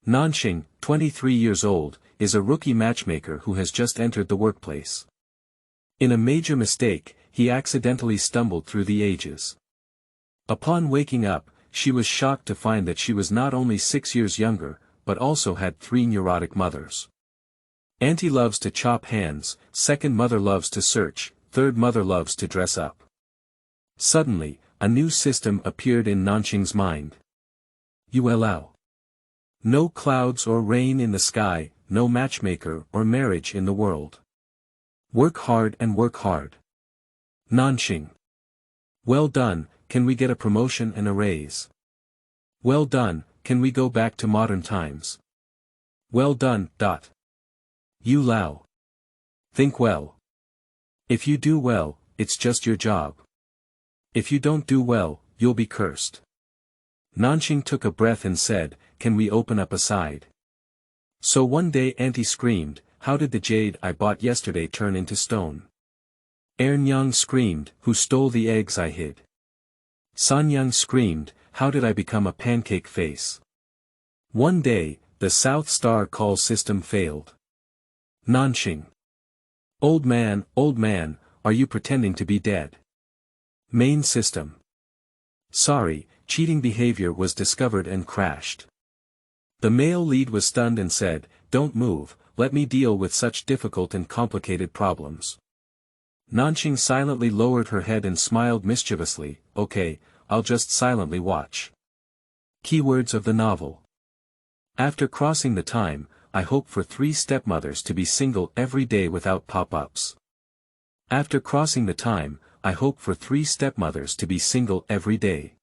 Nanxing, 23 years old, is a rookie matchmaker who has just entered the workplace. In a major mistake, he accidentally stumbled through the ages. Upon waking up, she was shocked to find that she was not only 6 years younger, but also had 3 neurotic mothers. Auntie loves to chop hands, second mother loves to search, third mother loves to dress up. Suddenly, a new system appeared in Nanxing's mind. Yuelao. No clouds or rain in the sky, no matchmaker or marriage in the world. Work hard and work hard. Nanxing. Well done, can we get a promotion and a raise? Well done, can we go back to modern times? Well done. Yuelao. Think well. If you do well, it's just your job. If you don't do well, you'll be cursed. Nanxing took a breath and said, can we open up a side? So one day Auntie screamed, how did the jade I bought yesterday turn into stone? Ernyang screamed, who stole the eggs I hid? Sanyang screamed, how did I become a pancake face? One day, the South Star call system failed. Nanxing. Old man, are you pretending to be dead? Main system. Sorry, cheating behavior was discovered and crashed. The male lead was stunned and said, don't move, let me deal with such difficult and complicated problems. Nanxing silently lowered her head and smiled mischievously, okay, I'll just silently watch. Keywords of the novel. After crossing the time, I hope for 3 stepmothers to be single every day without pop-ups. After crossing the time, I hope for 3 stepmothers to be single every day.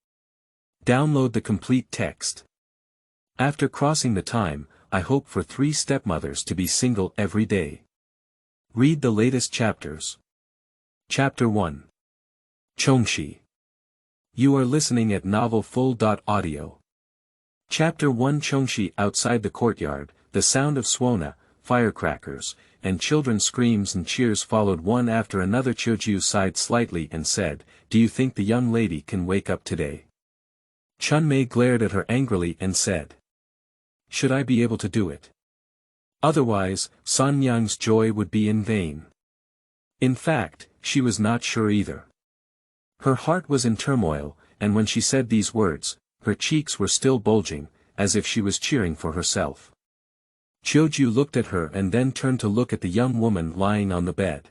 Download the complete text. After crossing the time, I hope for 3 stepmothers to be single every day. Read the latest chapters. Chapter 1. Chongxi. You are listening at novelfull.audio. Chapter 1. Chongxi. Outside the courtyard, the sound of Sourness, firecrackers, and children's screams and cheers followed one after another. Chioju sighed slightly and said, do you think the young lady can wake up today? Chunmei glared at her angrily and said, should I be able to do it? Otherwise, Sanyang's joy would be in vain. In fact, she was not sure either. Her heart was in turmoil, and when she said these words, her cheeks were still bulging, as if she was cheering for herself. Chioju looked at her and then turned to look at the young woman lying on the bed.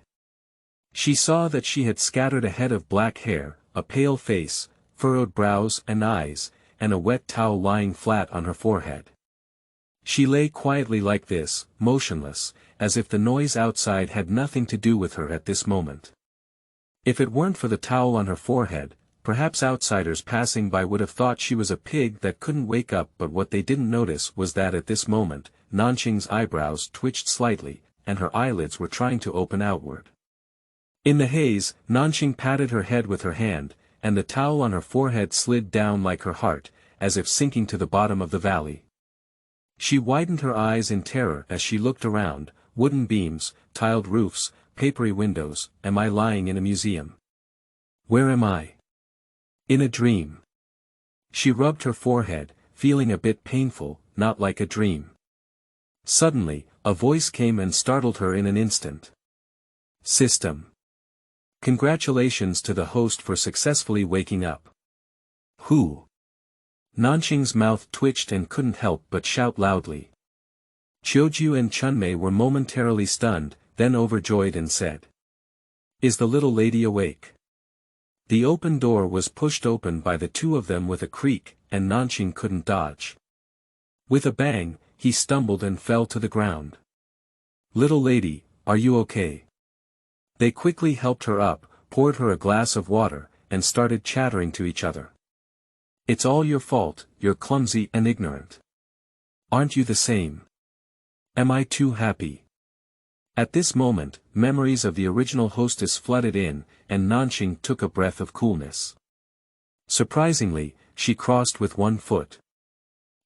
She saw that she had scattered a head of black hair, a pale face, furrowed brows and eyes, and a wet towel lying flat on her forehead. She lay quietly like this, motionless, as if the noise outside had nothing to do with her at this moment. If it weren't for the towel on her forehead, perhaps outsiders passing by would have thought she was a pig that couldn't wake up, but what they didn't notice was that at this moment, Nanxing's eyebrows twitched slightly, and her eyelids were trying to open outward. In the haze, Nanxing patted her head with her hand, and the towel on her forehead slid down like her heart, as if sinking to the bottom of the valley. She widened her eyes in terror as she looked around, wooden beams, tiled roofs, papery windows. Am I lying in a museum? Where am I? In a dream. She rubbed her forehead, feeling a bit painful, not like a dream. Suddenly, a voice came and startled her in an instant. System. Congratulations to the host for successfully waking up. Who? Nanxing's mouth twitched and couldn't help but shout loudly. Chioju and Chunmei were momentarily stunned, then overjoyed and said, is the little lady awake? The open door was pushed open by the two of them with a creak, and Nanxing couldn't dodge. With a bang, he stumbled and fell to the ground. Little lady, are you okay? They quickly helped her up, poured her a glass of water, and started chattering to each other. It's all your fault, you're clumsy and ignorant. Aren't you the same? Am I too happy? At this moment, memories of the original hostess flooded in, and Nanxing took a breath of coolness. Surprisingly, she crossed with one foot.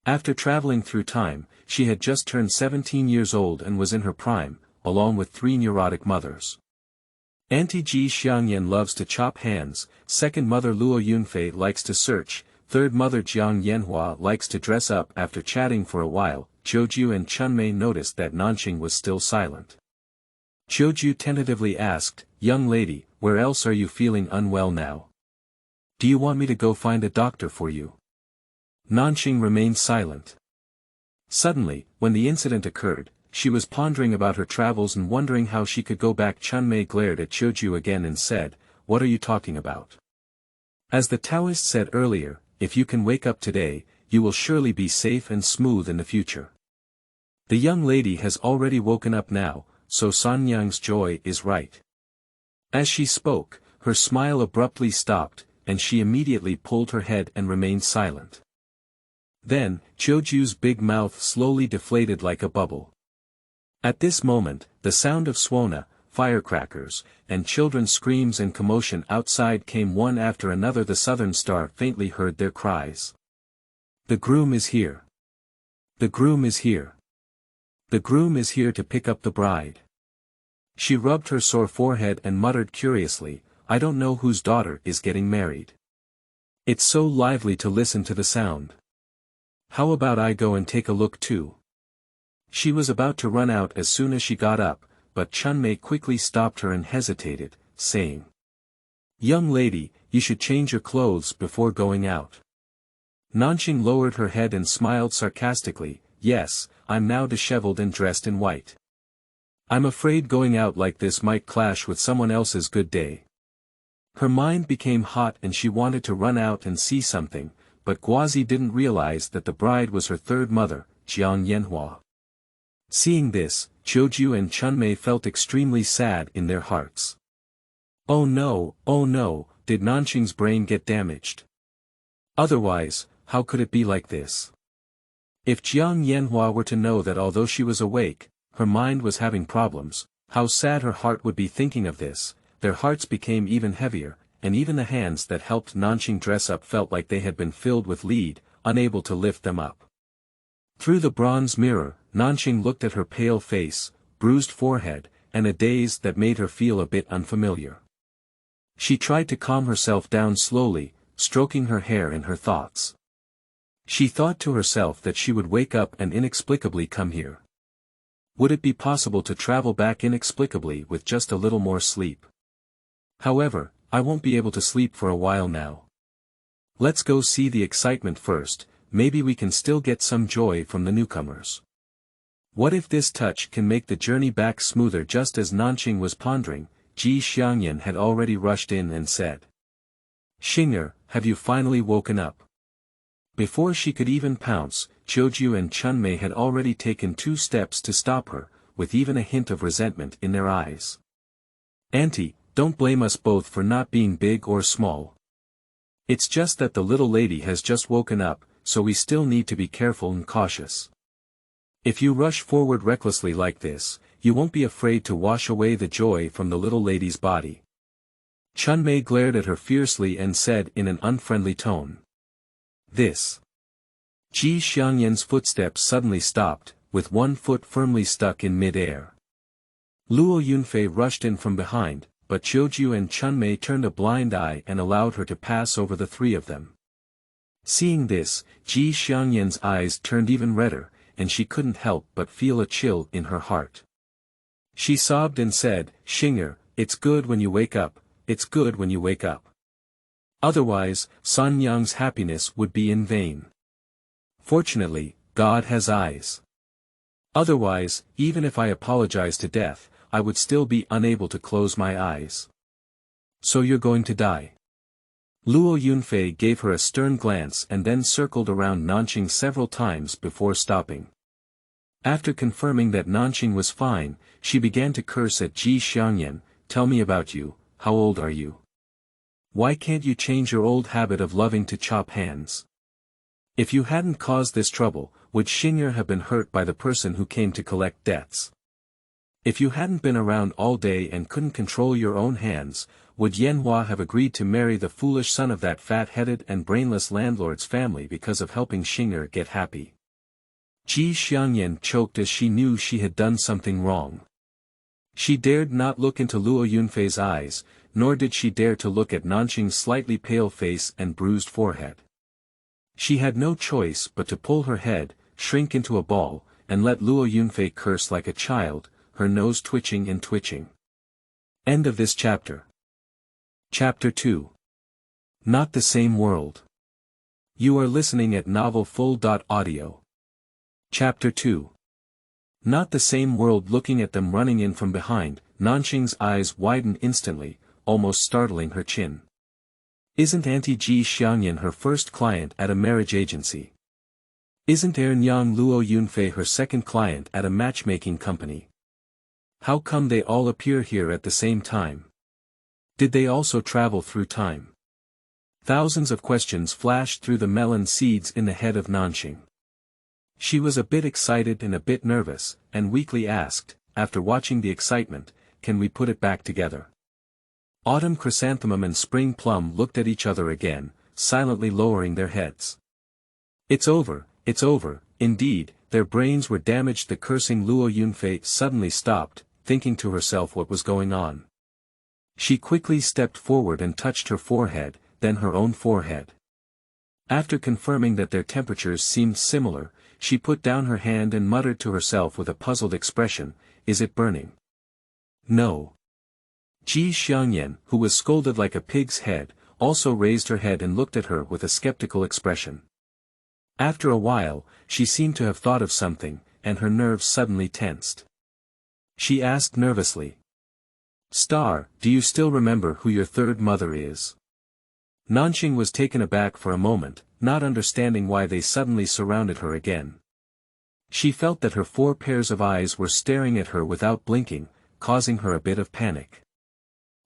After traveling through time, she had just turned 17 years old and was in her prime, along with 3 neurotic mothers. Auntie Ji Xiangyan loves to chop hands, second mother Luo Yunfei likes to search, third mother Jiang Yanhua likes to dress up. After chatting for a while, Zhouju and Chunmei noticed that Nanxing was still silent. Zhouju tentatively asked, "Young lady, where else are you feeling unwell now? Do you want me to go find a doctor for you?" Nanxing remained silent. Suddenly, when the incident occurred, she was pondering about her travels and wondering how she could go back. Chunmei glared at Zhouju again and said, "What are you talking about? As the Taoist said earlier, if you can wake up today, you will surely be safe and smooth in the future. The young lady has already woken up now, so Sanyang's joy is right." As she spoke, her smile abruptly stopped, and she immediately pulled her head and remained silent. Then, Zhouju's big mouth slowly deflated like a bubble. At this moment, the sound of Sourness, firecrackers, and children's screams and commotion outside came one after another. The Southern Star faintly heard their cries. "The groom is here. The groom is here. The groom is here to pick up the bride." She rubbed her sore forehead and muttered curiously, "I don't know whose daughter is getting married. It's so lively to listen to the sound. How about I go and take a look too?" She was about to run out as soon as she got up, but Chunmei quickly stopped her and hesitated, saying, "Young lady, you should change your clothes before going out." Nanxing lowered her head and smiled sarcastically, "Yes, I'm now disheveled and dressed in white. I'm afraid going out like this might clash with someone else's good day." Her mind became hot and she wanted to run out and see something, but Guozi didn't realize that the bride was her third mother, Jiang Yanhua. Seeing this, Zhouju and Chunmei felt extremely sad in their hearts. Oh no, did Nanxing's brain get damaged? Otherwise, how could it be like this? If Jiang Yanhua were to know that although she was awake, her mind was having problems, how sad her heart would be thinking of this. Their hearts became even heavier, and even the hands that helped Nanxing dress up felt like they had been filled with lead, unable to lift them up. Through the bronze mirror, Nanxing looked at her pale face, bruised forehead, and a daze that made her feel a bit unfamiliar. She tried to calm herself down slowly, stroking her hair and her thoughts. She thought to herself that she would wake up and inexplicably come here. Would it be possible to travel back inexplicably with just a little more sleep? However, I won't be able to sleep for a while now. Let's go see the excitement first, maybe we can still get some joy from the newcomers. What if this touch can make the journey back smoother? Just as Nanxing was pondering, Ji Xiangyan had already rushed in and said, "Xing'er, have you finally woken up?" Before she could even pounce, Zhouju and Chunmei had already taken 2 steps to stop her, with even a hint of resentment in their eyes. "Auntie, don't blame us both for not being big or small. It's just that the little lady has just woken up, so we still need to be careful and cautious. If you rush forward recklessly like this, you won't be afraid to wash away the joy from the little lady's body." Chunmei glared at her fiercely and said in an unfriendly tone. "This." Ji Xiangyan's footsteps suddenly stopped, with one foot firmly stuck in mid-air. Luo Yunfei rushed in from behind, but Zhouju and Chunmei turned a blind eye and allowed her to pass over the 3 of them. Seeing this, Ji Xiangyan's eyes turned even redder, and she couldn't help but feel a chill in her heart. She sobbed and said, "Xing'er, it's good when you wake up, it's good when you wake up. Otherwise, Sanyang's happiness would be in vain. Fortunately, God has eyes. Otherwise, even if I apologize to death, I would still be unable to close my eyes." "So you're going to die?" Luo Yunfei gave her a stern glance and then circled around Nanxing several times before stopping. After confirming that Nanxing was fine, she began to curse at Ji Xiangyan, "Tell me about you, how old are you? Why can't you change your old habit of loving to chop hands? If you hadn't caused this trouble, would Xing'er have been hurt by the person who came to collect debts? If you hadn't been around all day and couldn't control your own hands, would Yanhua have agreed to marry the foolish son of that fat-headed and brainless landlord's family because of helping Xing'er get happy?" Ji Xiangyan choked as she knew she had done something wrong. She dared not look into Luo Yunfei's eyes, nor did she dare to look at Nanxing's slightly pale face and bruised forehead. She had no choice but to pull her head, shrink into a ball, and let Luo Yunfei curse like a child, her nose twitching and twitching. End of this chapter. Chapter 2. Not the Same World. You are listening at novelfull.audio. Chapter 2. Not the Same World. Looking at them running in from behind, Nanxing's eyes widened instantly, almost startling her chin. Isn't Auntie Ji Xiangyan her first client at a marriage agency? Isn't Nyang Luo Yunfei her second client at a matchmaking company? How come they all appear here at the same time? Did they also travel through time? Thousands of questions flashed through the melon seeds in the head of Nanxing. She was a bit excited and a bit nervous, and weakly asked, after watching the excitement, "Can we put it back together?" Autumn Chrysanthemum and Spring Plum looked at each other again, silently lowering their heads. It's over, indeed, their brains were damaged. The cursing Luo Yunfei suddenly stopped, thinking to herself what was going on. She quickly stepped forward and touched her forehead, then her own forehead. After confirming that their temperatures seemed similar, she put down her hand and muttered to herself with a puzzled expression, "Is it burning?" No. Ji Xiangyan, who was scolded like a pig's head, also raised her head and looked at her with a skeptical expression. After a while, she seemed to have thought of something, and her nerves suddenly tensed. She asked nervously, "Star, do you still remember who your third mother is?" Nanxing was taken aback for a moment, not understanding why they suddenly surrounded her again. She felt that her 4 pairs of eyes were staring at her without blinking, causing her a bit of panic.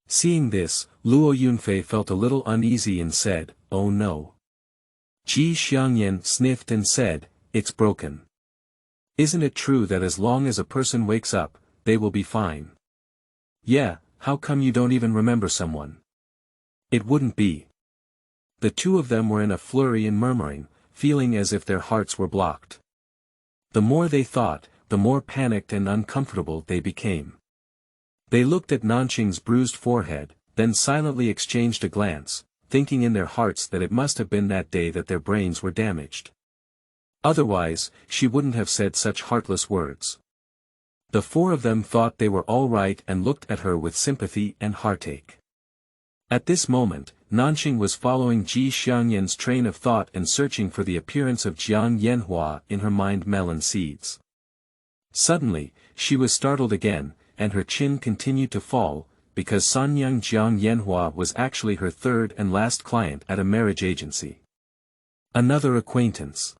Seeing this, Luo Yunfei felt a little uneasy and said, "Oh no." Ji Xiangyan sniffed and said, "It's broken. Isn't it true that as long as a person wakes up, they will be fine?" "Yeah, how come you don't even remember someone?" "It wouldn't be." The two of them were in a flurry and murmuring, feeling as if their hearts were blocked. The more they thought, the more panicked and uncomfortable they became. They looked at Nanxing's bruised forehead, then silently exchanged a glance, thinking in their hearts that it must have been that day that their brains were damaged. Otherwise, she wouldn't have said such heartless words. The 4 of them thought they were all right and looked at her with sympathy and heartache. At this moment, Nanxing was following Ji Xiangyan's train of thought and searching for the appearance of Jiang Yanhua in her mind melon seeds. Suddenly, she was startled again, and her chin continued to fall, because Sanyang Jiang Yanhua was actually her third and last client at a marriage agency. Another acquaintance.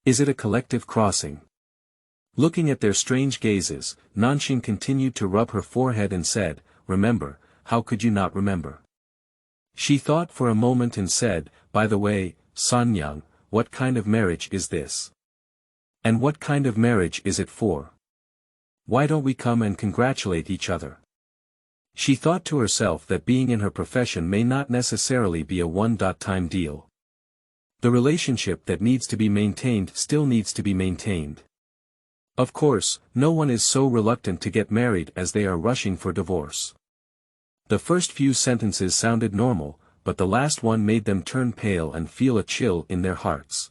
Is it a collective crossing? Looking at their strange gazes, Nanxing continued to rub her forehead and said, "Remember, how could you not remember?" She thought for a moment and said, "By the way, Sanyang, what kind of marriage is this? And what kind of marriage is it for? Why don't we come and congratulate each other?" She thought to herself that being in her profession may not necessarily be a one-time deal. The relationship that needs to be maintained still needs to be maintained. Of course, no one is so reluctant to get married as they are rushing for divorce. The first few sentences sounded normal, but the last one made them turn pale and feel a chill in their hearts.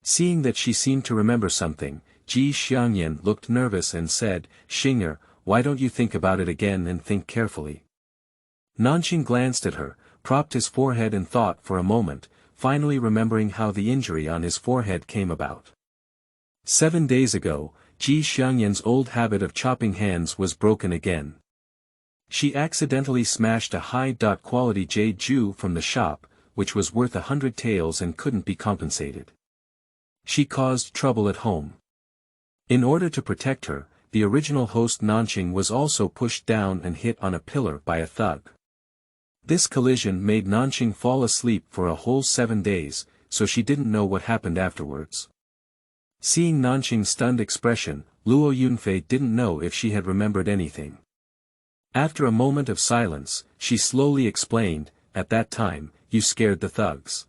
Seeing that she seemed to remember something, Ji Xiangyan looked nervous and said, "Xing'er, why don't you think about it again and think carefully?" Nanxing glanced at her, propped his forehead and thought for a moment, finally remembering how the injury on his forehead came about. 7 days ago, Ji Xiangyan's old habit of chopping hands was broken again. She accidentally smashed a high-quality jade ju from the shop, which was worth 100 taels and couldn't be compensated. She caused trouble at home. In order to protect her, the original host Nanxing was also pushed down and hit on a pillar by a thug. This collision made Nanxing fall asleep for a whole 7 days, so she didn't know what happened afterwards. Seeing Nanxing's stunned expression, Luo Yunfei didn't know if she had remembered anything. After a moment of silence, she slowly explained, "At that time, you scared the thugs.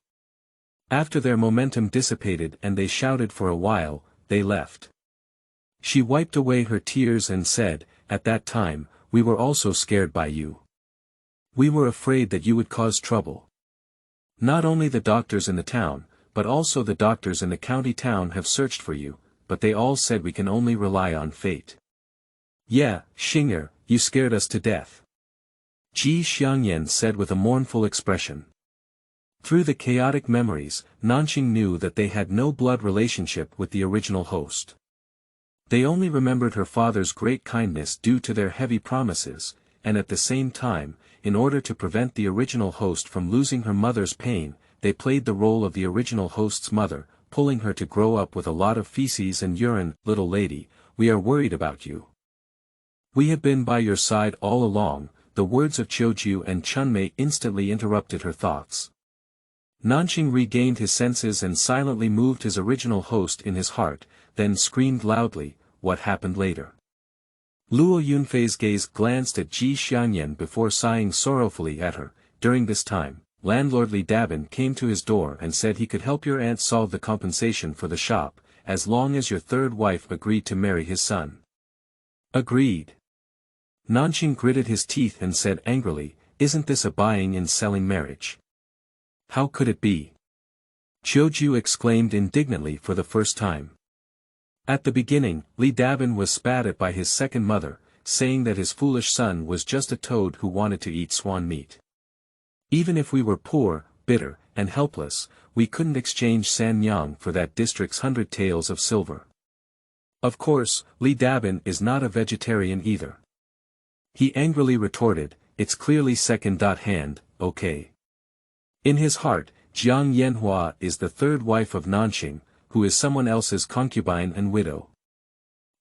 After their momentum dissipated and they shouted for a while, they left." She wiped away her tears and said, "At that time, we were also scared by you. We were afraid that you would cause trouble. Not only the doctors in the town, but also the doctors in the county town have searched for you, but they all said we can only rely on fate. Yeah, Xing'er, you scared us to death. Ji Xiangyan said with a mournful expression. Through the chaotic memories, Nanxing knew that they had no blood relationship with the original host. They only remembered her father's great kindness due to their heavy promises, and at the same time, in order to prevent the original host from losing her mother's pain, they played the role of the original host's mother, pulling her to grow up with a lot of feces and urine. Little lady, we are worried about you. We have been by your side all along. The words of Qiuju and Chunmei instantly interrupted her thoughts. Nanxing regained his senses and silently moved his original host in his heart, then screamed loudly. What happened later? Luo Yunfei's gaze glanced at Ji Xiangyan before sighing sorrowfully at her. During this time, landlord Li Dabin came to his door and said he could help your aunt solve the compensation for the shop, as long as your third wife agreed to marry his son. Agreed. Nanxing gritted his teeth and said angrily, isn't this a buying and selling marriage? How could it be? Qiuju exclaimed indignantly for the first time. At the beginning, Li Dabin was spat at by his second mother, saying that his foolish son was just a toad who wanted to eat swan meat. Even if we were poor, bitter, and helpless, we couldn't exchange Sanyang for that district's 100 taels of silver. Of course, Li Dabin is not a vegetarian either. He angrily retorted, it's clearly second-hand, okay. In his heart, Jiang Yanhua is the third wife of Nanxing, who is someone else's concubine and widow.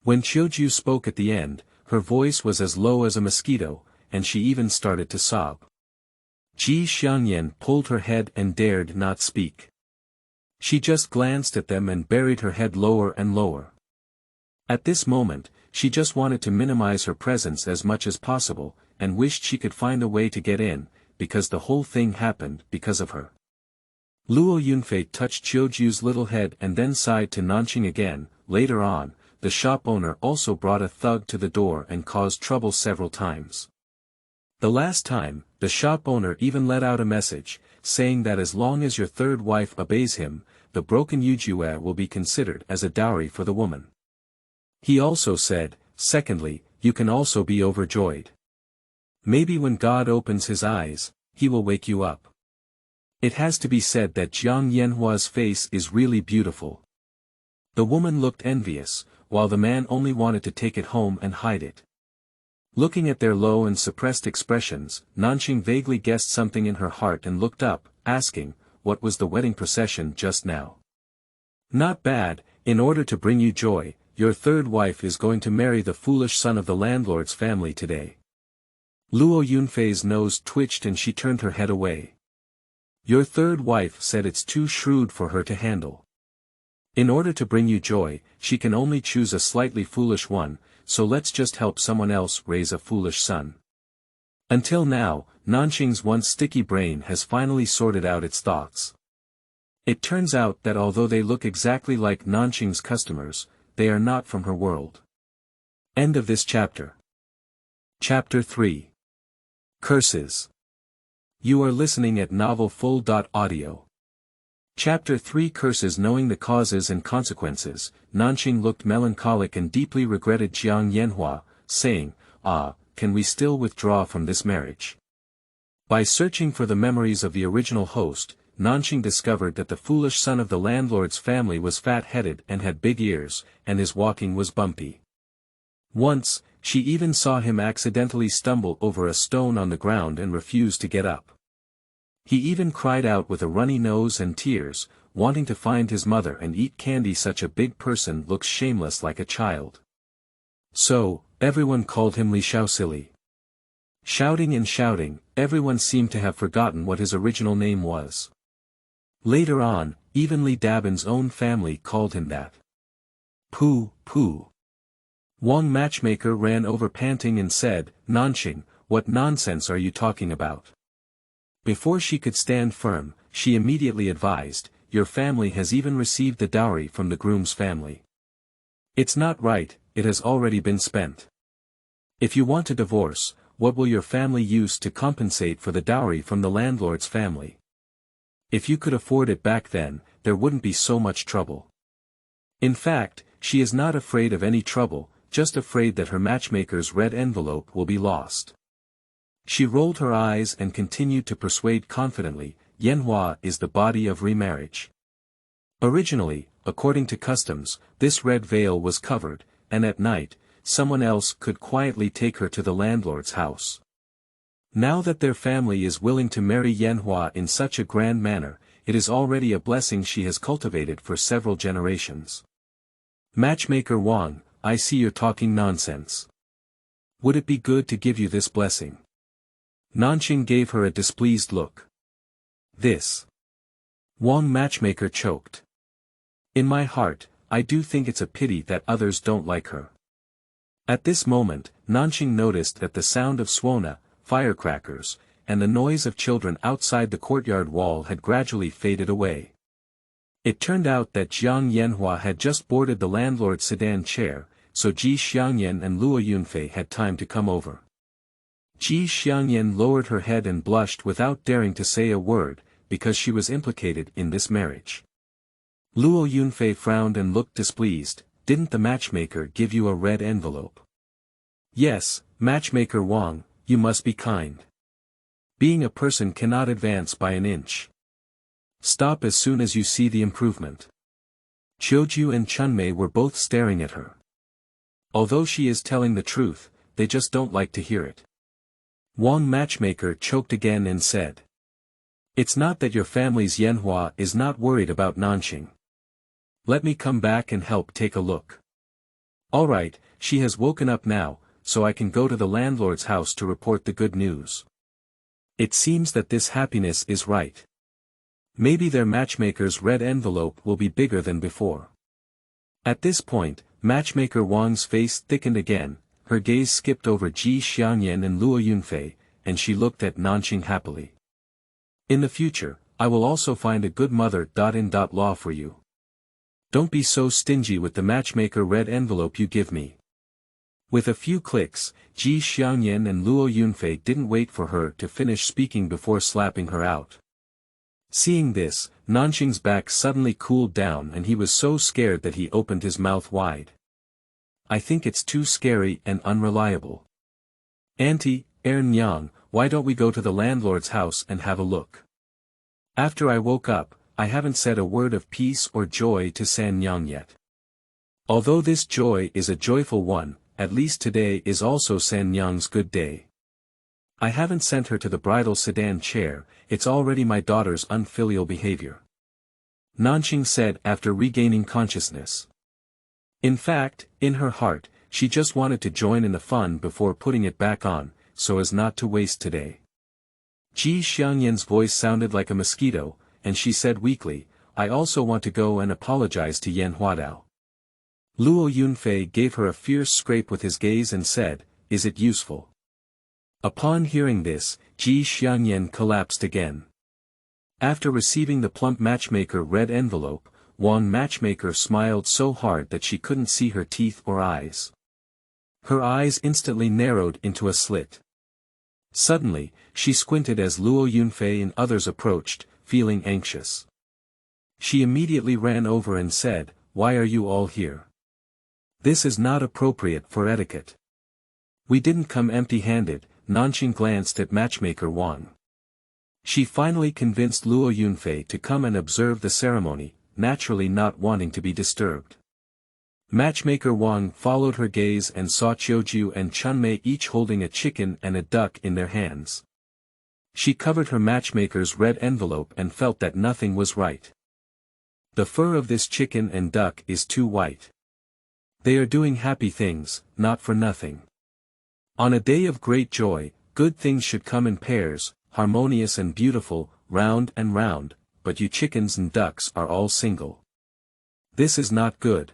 When Qiuju spoke at the end, her voice was as low as a mosquito, and she even started to sob. Ji Xiangyan pulled her head and dared not speak. She just glanced at them and buried her head lower and lower. At this moment, she just wanted to minimize her presence as much as possible, and wished she could find a way to get in, because the whole thing happened because of her. Luo Yunfei touched Qiuju's little head and then sighed to Nanxing again. Later on, the shop owner also brought a thug to the door and caused trouble several times. The last time, the shop owner even let out a message, saying that as long as your third wife obeys him, the broken yujue will be considered as a dowry for the woman. He also said, secondly, you can also be overjoyed. Maybe when God opens his eyes, he will wake you up. It has to be said that Jiang Yanhua's face is really beautiful. The woman looked envious, while the man only wanted to take it home and hide it. Looking at their low and suppressed expressions, Nanxing vaguely guessed something in her heart and looked up, asking, what was the wedding procession just now? Not bad. In order to bring you joy, your third wife is going to marry the foolish son of the landlord's family today. Luo Yunfei's nose twitched and she turned her head away. Your third wife said it's too shrewd for her to handle. In order to bring you joy, she can only choose a slightly foolish one, so let's just help someone else raise a foolish son. Until now, Nanxing's once sticky brain has finally sorted out its thoughts. It turns out that although they look exactly like Nanxing's customers, they are not from her world. End of this chapter. Chapter 3. Curses. You are listening at novelfull.audio. Chapter 3 Curses. Knowing the causes and consequences, Nanxing looked melancholic and deeply regretted Jiang Yanhua, saying, can we still withdraw from this marriage? By searching for the memories of the original host, Nanxing discovered that the foolish son of the landlord's family was fat-headed and had big ears, and his walking was bumpy. Once, she even saw him accidentally stumble over a stone on the ground and refuse to get up. He even cried out with a runny nose and tears, wanting to find his mother and eat candy. Such a big person looks shameless like a child. So, everyone called him Li Shaosili. Shouting and shouting, everyone seemed to have forgotten what his original name was. Later on, even Li Dabin's own family called him that. Pooh, pooh. Wang matchmaker ran over panting and said, Nanxing, what nonsense are you talking about? Before she could stand firm, she immediately advised, your family has even received the dowry from the groom's family. It's not right, it has already been spent. If you want a divorce, what will your family use to compensate for the dowry from the landlord's family? If you could afford it back then, there wouldn't be so much trouble. In fact, she is not afraid of any trouble, just afraid that her matchmaker's red envelope will be lost. She rolled her eyes and continued to persuade confidently, Yanhua is the body of remarriage. Originally, according to customs, this red veil was covered, and at night, someone else could quietly take her to the landlord's house. Now that their family is willing to marry Yanhua in such a grand manner, it is already a blessing she has cultivated for several generations. Matchmaker Wang, I see you're talking nonsense. Would it be good to give you this blessing? Nanxing gave her a displeased look. This. Wang matchmaker choked. In my heart, I do think it's a pity that others don't like her. At this moment, Nanxing noticed that the sound of Sourness, firecrackers, and the noise of children outside the courtyard wall had gradually faded away. It turned out that Jiang Yanhua had just boarded the landlord's sedan chair, so Ji Xiangyan and Luo Yunfei had time to come over. Ji Xiangyan lowered her head and blushed without daring to say a word, because she was implicated in this marriage. Luo Yunfei frowned and looked displeased. Didn't the matchmaker give you a red envelope? Yes, matchmaker Wang, you must be kind. Being a person cannot advance by an inch. Stop as soon as you see the improvement. Qiuju and Chunmei were both staring at her. Although she is telling the truth, they just don't like to hear it. Wang matchmaker choked again and said. It's not that your family's Yanhua is not worried about Nanxing. Let me come back and help take a look. Alright, she has woken up now, so I can go to the landlord's house to report the good news. It seems that this happiness is right. Maybe their matchmaker's red envelope will be bigger than before. At this point, matchmaker Wang's face thickened again, her gaze skipped over Ji Xiangyan and Luo Yunfei, and she looked at Nanxing happily. In the future, I will also find a good mother-in-law for you. Don't be so stingy with the matchmaker red envelope you give me. With a few clicks, Ji Xiangyan and Luo Yunfei didn't wait for her to finish speaking before slapping her out. Seeing this, Nanxing's back suddenly cooled down and he was so scared that he opened his mouth wide. I think it's too scary and unreliable. Auntie, Nyang, why don't we go to the landlord's house and have a look? After I woke up, I haven't said a word of peace or joy to San Yang yet. Although this joy is a joyful one, at least today is also San Yang's good day. I haven't sent her to the bridal sedan chair, it's already my daughter's unfilial behavior. Nanxing said after regaining consciousness. In fact, in her heart, she just wanted to join in the fun before putting it back on, so as not to waste today. Ji Xiangyan's voice sounded like a mosquito, and she said weakly, I also want to go and apologize to Yanhua. Luo Yunfei gave her a fierce scrape with his gaze and said, is it useful? Upon hearing this, Ji Xiangyan collapsed again. After receiving the plump matchmaker red envelope, Wang matchmaker smiled so hard that she couldn't see her teeth or eyes. Her eyes instantly narrowed into a slit. Suddenly, she squinted as Luo Yunfei and others approached, feeling anxious. She immediately ran over and said, why are you all here? This is not appropriate for etiquette. We didn't come empty-handed. Nanxing glanced at matchmaker Wang. She finally convinced Luo Yunfei to come and observe the ceremony, naturally not wanting to be disturbed. Matchmaker Wang followed her gaze and saw Qiuju and Chunmei each holding a chicken and a duck in their hands. She covered her matchmaker's red envelope and felt that nothing was right. The fur of this chicken and duck is too white. They are doing happy things, not for nothing. On a day of great joy, good things should come in pairs, harmonious and beautiful, round and round, but you chickens and ducks are all single. This is not good.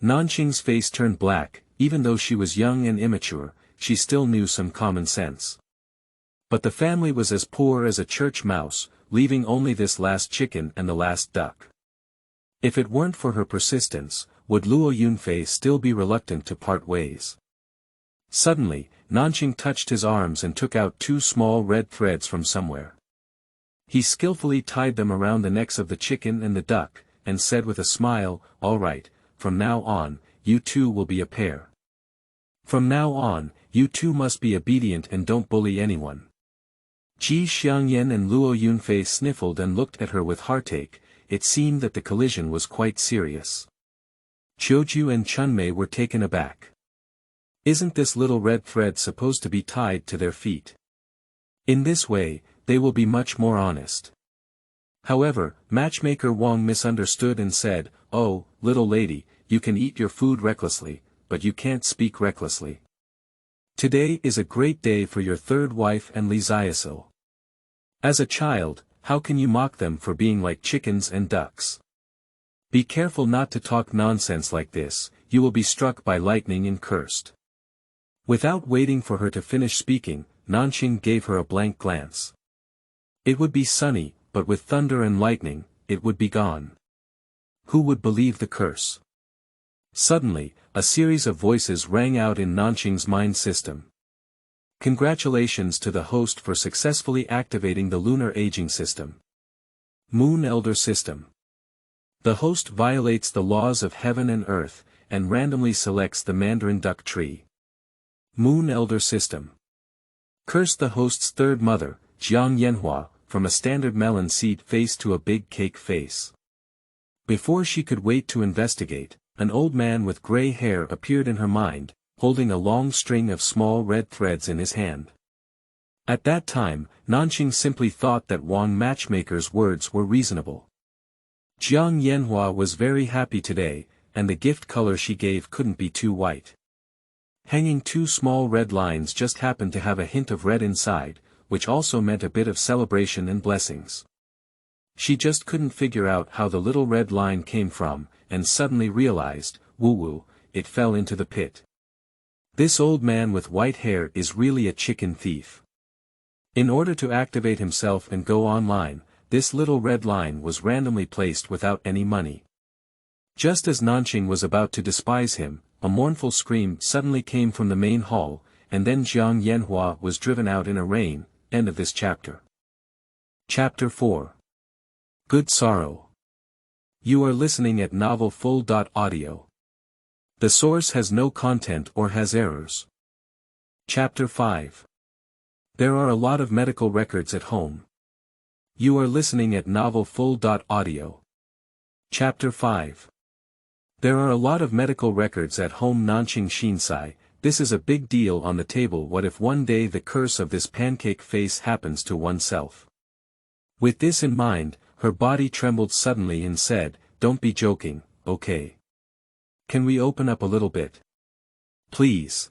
Nanxing's face turned black, even though she was young and immature, she still knew some common sense. But the family was as poor as a church mouse, leaving only this last chicken and the last duck. If it weren't for her persistence, would Luo Yunfei still be reluctant to part ways? Suddenly, Nanxing touched his arms and took out two small red threads from somewhere. He skillfully tied them around the necks of the chicken and the duck, and said with a smile, all right, from now on, you two will be a pair. From now on, you two must be obedient and don't bully anyone. Ji Xiangyan and Luo Yunfei sniffled and looked at her with heartache. It seemed that the collision was quite serious. Qiuju and Chunmei were taken aback. Isn't this little red thread supposed to be tied to their feet? In this way, they will be much more honest. However, matchmaker Wang misunderstood and said, "Oh, little lady, you can eat your food recklessly, but you can't speak recklessly. Today is a great day for your third wife and Li Xiaosu. As a child, how can you mock them for being like chickens and ducks? Be careful not to talk nonsense like this, you will be struck by lightning and cursed." Without waiting for her to finish speaking, Nanxing gave her a blank glance. It would be sunny, but with thunder and lightning, it would be gone. Who would believe the curse? Suddenly, a series of voices rang out in Nanxing's mind system. Congratulations to the host for successfully activating the lunar aging system. Moon Elder System. The host violates the laws of heaven and earth, and randomly selects the Mandarin duck tree. Moon Elder System. Curse the host's third mother, Jiang Yanhua, from a standard melon seed face to a big cake face. Before she could wait to investigate, an old man with gray hair appeared in her mind, holding a long string of small red threads in his hand. At that time, Nanxing simply thought that Wang matchmaker's words were reasonable. Jiang Yanhua was very happy today, and the gift color she gave couldn't be too white. Hanging two small red lines just happened to have a hint of red inside, which also meant a bit of celebration and blessings. She just couldn't figure out how the little red line came from, and suddenly realized, woo-woo, it fell into the pit. This old man with white hair is really a chicken thief. In order to activate himself and go online, this little red line was randomly placed without any money. Just as Nanxing was about to despise him, a mournful scream suddenly came from the main hall, and then Jiang Yanhua was driven out in a rain. End of this chapter. Chapter 4. Good Sorrow. You are listening at novelfull.audio. The source has no content or has errors. Chapter 5. There are a lot of medical records at home. You are listening at novelfull.audio. Chapter 5. There are a lot of medical records at home. Nanxing Shinsai. This is a big deal on the table. What if one day the curse of this pancake face happens to oneself? With this in mind, her body trembled suddenly and said, "Don't be joking, okay? Can we open up a little bit? Please."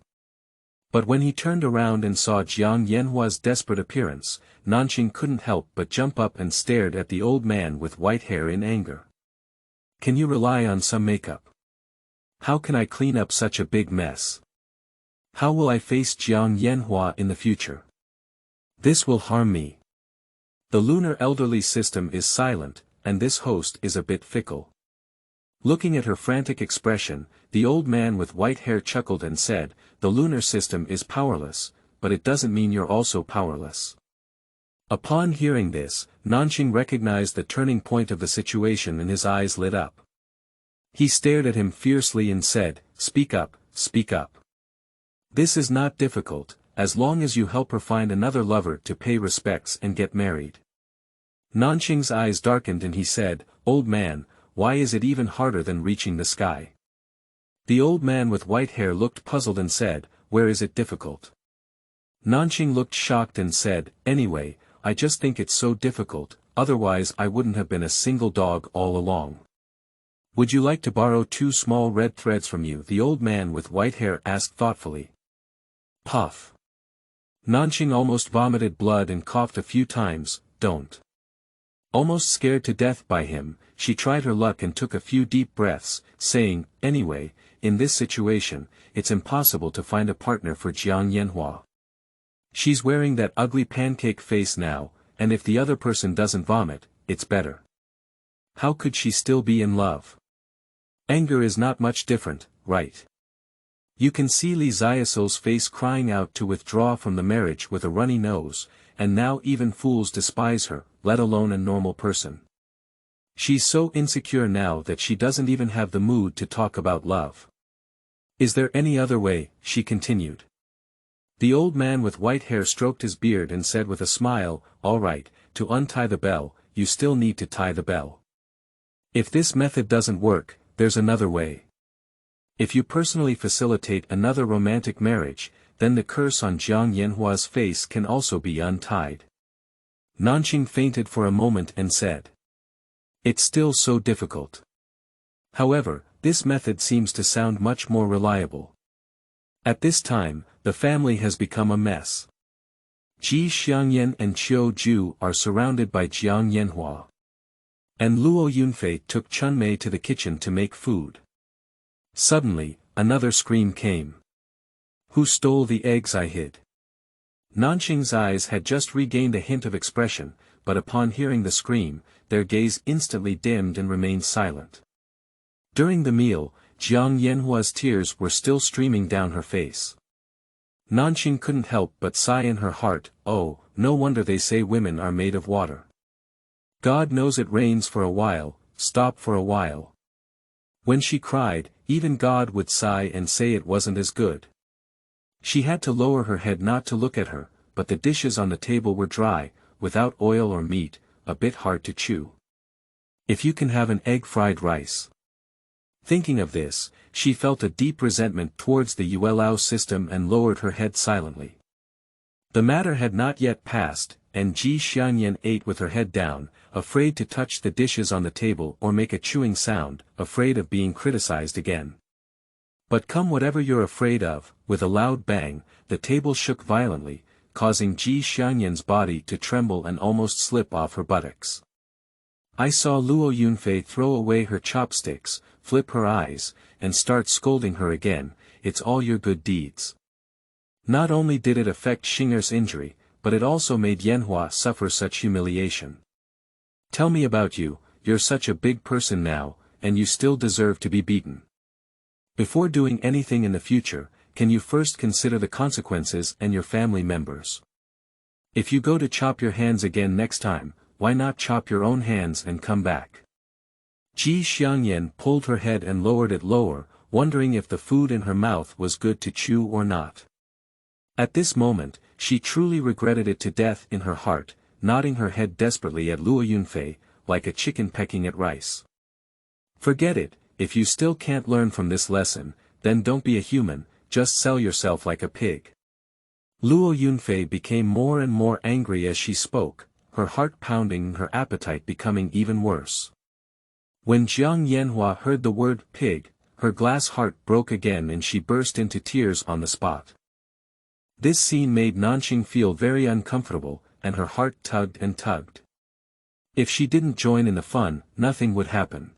But when he turned around and saw Jiang Yanhua's desperate appearance, Nanxing couldn't help but jump up and stared at the old man with white hair in anger. "Can you rely on some makeup? How can I clean up such a big mess? How will I face Jiang Yanhua in the future? This will harm me." The lunar elderly system is silent, and this host is a bit fickle. Looking at her frantic expression, the old man with white hair chuckled and said, "The lunar system is powerless, but it doesn't mean you're also powerless." Upon hearing this, Nanxing recognized the turning point of the situation and his eyes lit up. He stared at him fiercely and said, "Speak up, speak up. This is not difficult, as long as you help her find another lover to pay respects and get married." Nanxing's eyes darkened and he said, "Old man, why is it even harder than reaching the sky?" The old man with white hair looked puzzled and said, "Where is it difficult?" Nanxing looked shocked and said, "Anyway, I just think it's so difficult, otherwise I wouldn't have been a single dog all along." "Would you like to borrow 2 small red threads from you?" the old man with white hair asked thoughtfully. Puff. Nanxing almost vomited blood and coughed a few times. "Don't." Almost scared to death by him, she tried her luck and took a few deep breaths, saying, "Anyway, in this situation, it's impossible to find a partner for Jiang Yanhua. She's wearing that ugly pancake face now, and if the other person doesn't vomit, it's better. How could she still be in love? Anger is not much different, right?" You can see Li Xiaosu's face crying out to withdraw from the marriage with a runny nose, and now even fools despise her, let alone a normal person. She's so insecure now that she doesn't even have the mood to talk about love. Is there any other way? She continued. The old man with white hair stroked his beard and said with a smile, all right, to untie the bell, you still need to tie the bell. If this method doesn't work, there's another way. If you personally facilitate another romantic marriage, then the curse on Jiang Yanhua's face can also be untied. Nanxing fainted for a moment and said. It's still so difficult. However, this method seems to sound much more reliable. At this time, the family has become a mess. Ji Xiangyan and Qiu Ju are surrounded by Jiang Yanhua. And Luo Yunfei took Chunmei to the kitchen to make food. Suddenly, another scream came. Who stole the eggs I hid? Nanxing's eyes had just regained a hint of expression, but upon hearing the scream, their gaze instantly dimmed and remained silent. During the meal, Jiang Yanhua's tears were still streaming down her face. Nanxing couldn't help but sigh in her heart, oh, no wonder they say women are made of water. God knows it rains for a while, stop for a while. When she cried, even God would sigh and say it wasn't as good. She had to lower her head not to look at her, but the dishes on the table were dry, without oil or meat, a bit hard to chew. If you can have an egg fried rice. Thinking of this, she felt a deep resentment towards the Yuelao system and lowered her head silently. The matter had not yet passed, and Ji Xiangyan ate with her head down, afraid to touch the dishes on the table or make a chewing sound, afraid of being criticized again. But come whatever you're afraid of, with a loud bang, the table shook violently, causing Ji Xiangyan's body to tremble and almost slip off her buttocks. I saw Luo Yunfei throw away her chopsticks, flip her eyes, and start scolding her again, it's all your good deeds. Not only did it affect Xinger's injury, but it also made Yanhua suffer such humiliation. Tell me about you, you're such a big person now, and you still deserve to be beaten. Before doing anything in the future, can you first consider the consequences and your family members? If you go to chop your hands again next time, why not chop your own hands and come back? Ji Xiangyan pulled her head and lowered it lower, wondering if the food in her mouth was good to chew or not. At this moment, she truly regretted it to death in her heart, nodding her head desperately at Luo Yunfei, like a chicken pecking at rice. Forget it, if you still can't learn from this lesson, then don't be a human, just sell yourself like a pig. Luo Yunfei became more and more angry as she spoke, her heart pounding and her appetite becoming even worse. When Jiang Yanhua heard the word pig, her glass heart broke again and she burst into tears on the spot. This scene made Nanxing feel very uncomfortable, and her heart tugged and tugged. If she didn't join in the fun, nothing would happen.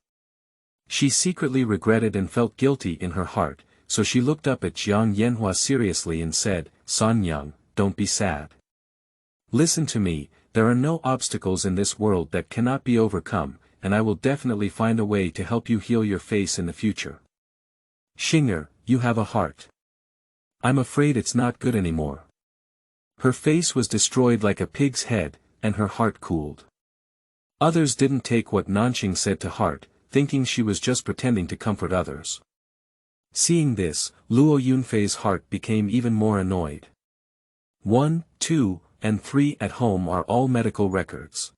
She secretly regretted and felt guilty in her heart, so she looked up at Jiang Yanhua seriously and said, San Yang, don't be sad. Listen to me, there are no obstacles in this world that cannot be overcome, and I will definitely find a way to help you heal your face in the future. Xinger, you have a heart. I'm afraid it's not good anymore. Her face was destroyed like a pig's head, and her heart cooled. Others didn't take what Nanxing said to heart, thinking she was just pretending to comfort others. Seeing this, Luo Yunfei's heart became even more annoyed. 1, 2, and 3 at home are all medical records.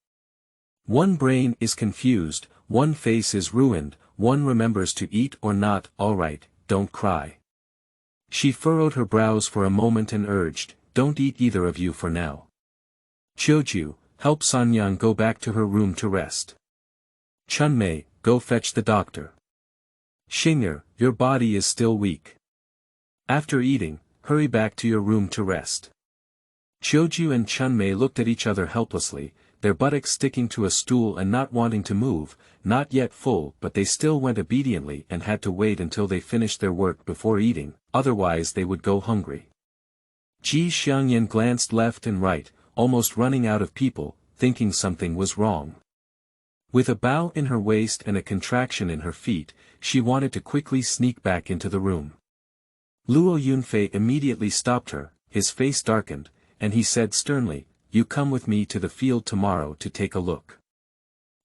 One brain is confused, one face is ruined, one remembers to eat or not, alright, don't cry. She furrowed her brows for a moment and urged, don't eat either of you for now. Qiuju, help Sanyang go back to her room to rest. Chunmei, go fetch the doctor. Xinger, your body is still weak. After eating, hurry back to your room to rest. Qiuju and Chunmei looked at each other helplessly, their buttocks sticking to a stool and not wanting to move, not yet full but they still went obediently and had to wait until they finished their work before eating, otherwise they would go hungry. Ji Xiangyan glanced left and right, almost running out of people, thinking something was wrong. With a bow in her waist and a contraction in her feet, she wanted to quickly sneak back into the room. Luo Yunfei immediately stopped her, his face darkened, and he said sternly, you come with me to the field tomorrow to take a look.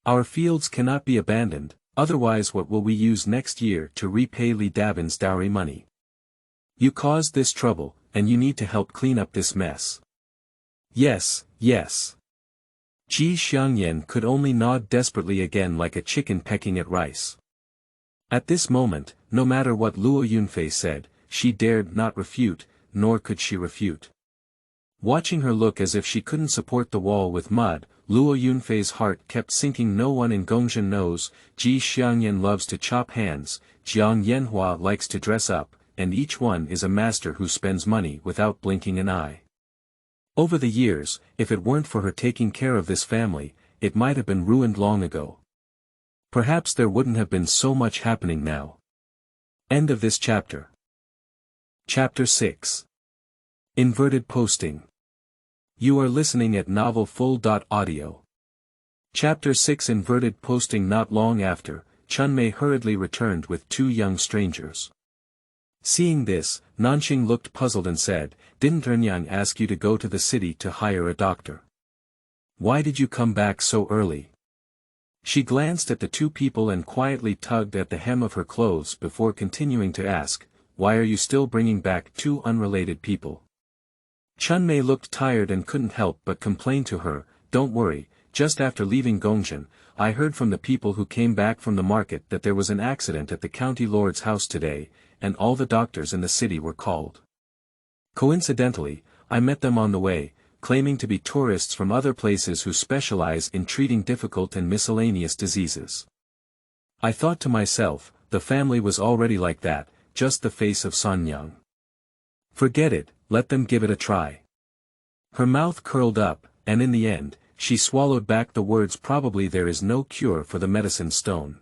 Our fields cannot be abandoned, otherwise what will we use next year to repay Li Dabin's dowry money? You caused this trouble, and you need to help clean up this mess. Yes, yes. Ji Xiangyan could only nod desperately again like a chicken pecking at rice. At this moment, no matter what Luo Yunfei said, she dared not refute, nor could she refute. Watching her look as if she couldn't support the wall with mud, Luo Yunfei's heart kept sinking. No one in Gongzhen knows, Ji Xiangyan loves to chop hands, Jiang Yanhua likes to dress up, and each one is a master who spends money without blinking an eye. Over the years, if it weren't for her taking care of this family, it might have been ruined long ago. Perhaps there wouldn't have been so much happening now. End of this chapter. Chapter 6. Inverted Posting. You are listening at novelfull.audio. Chapter 6. Inverted Posting. Not long after, Chunmei hurriedly returned with two young strangers. Seeing this, Nanxing looked puzzled and said, "Didn't Ernyang ask you to go to the city to hire a doctor? Why did you come back so early?" She glanced at the two people and quietly tugged at the hem of her clothes before continuing to ask, "Why are you still bringing back two unrelated people?" Chunmei looked tired and couldn't help but complain to her, "Don't worry, just after leaving Gongzhen, I heard from the people who came back from the market that there was an accident at the county lord's house today, and all the doctors in the city were called. Coincidentally, I met them on the way, claiming to be tourists from other places who specialize in treating difficult and miscellaneous diseases. I thought to myself, the family was already like that, just the face of Sanyang. Forget it, let them give it a try." Her mouth curled up, and in the end, she swallowed back the words, "Probably there is no cure for the medicine stone."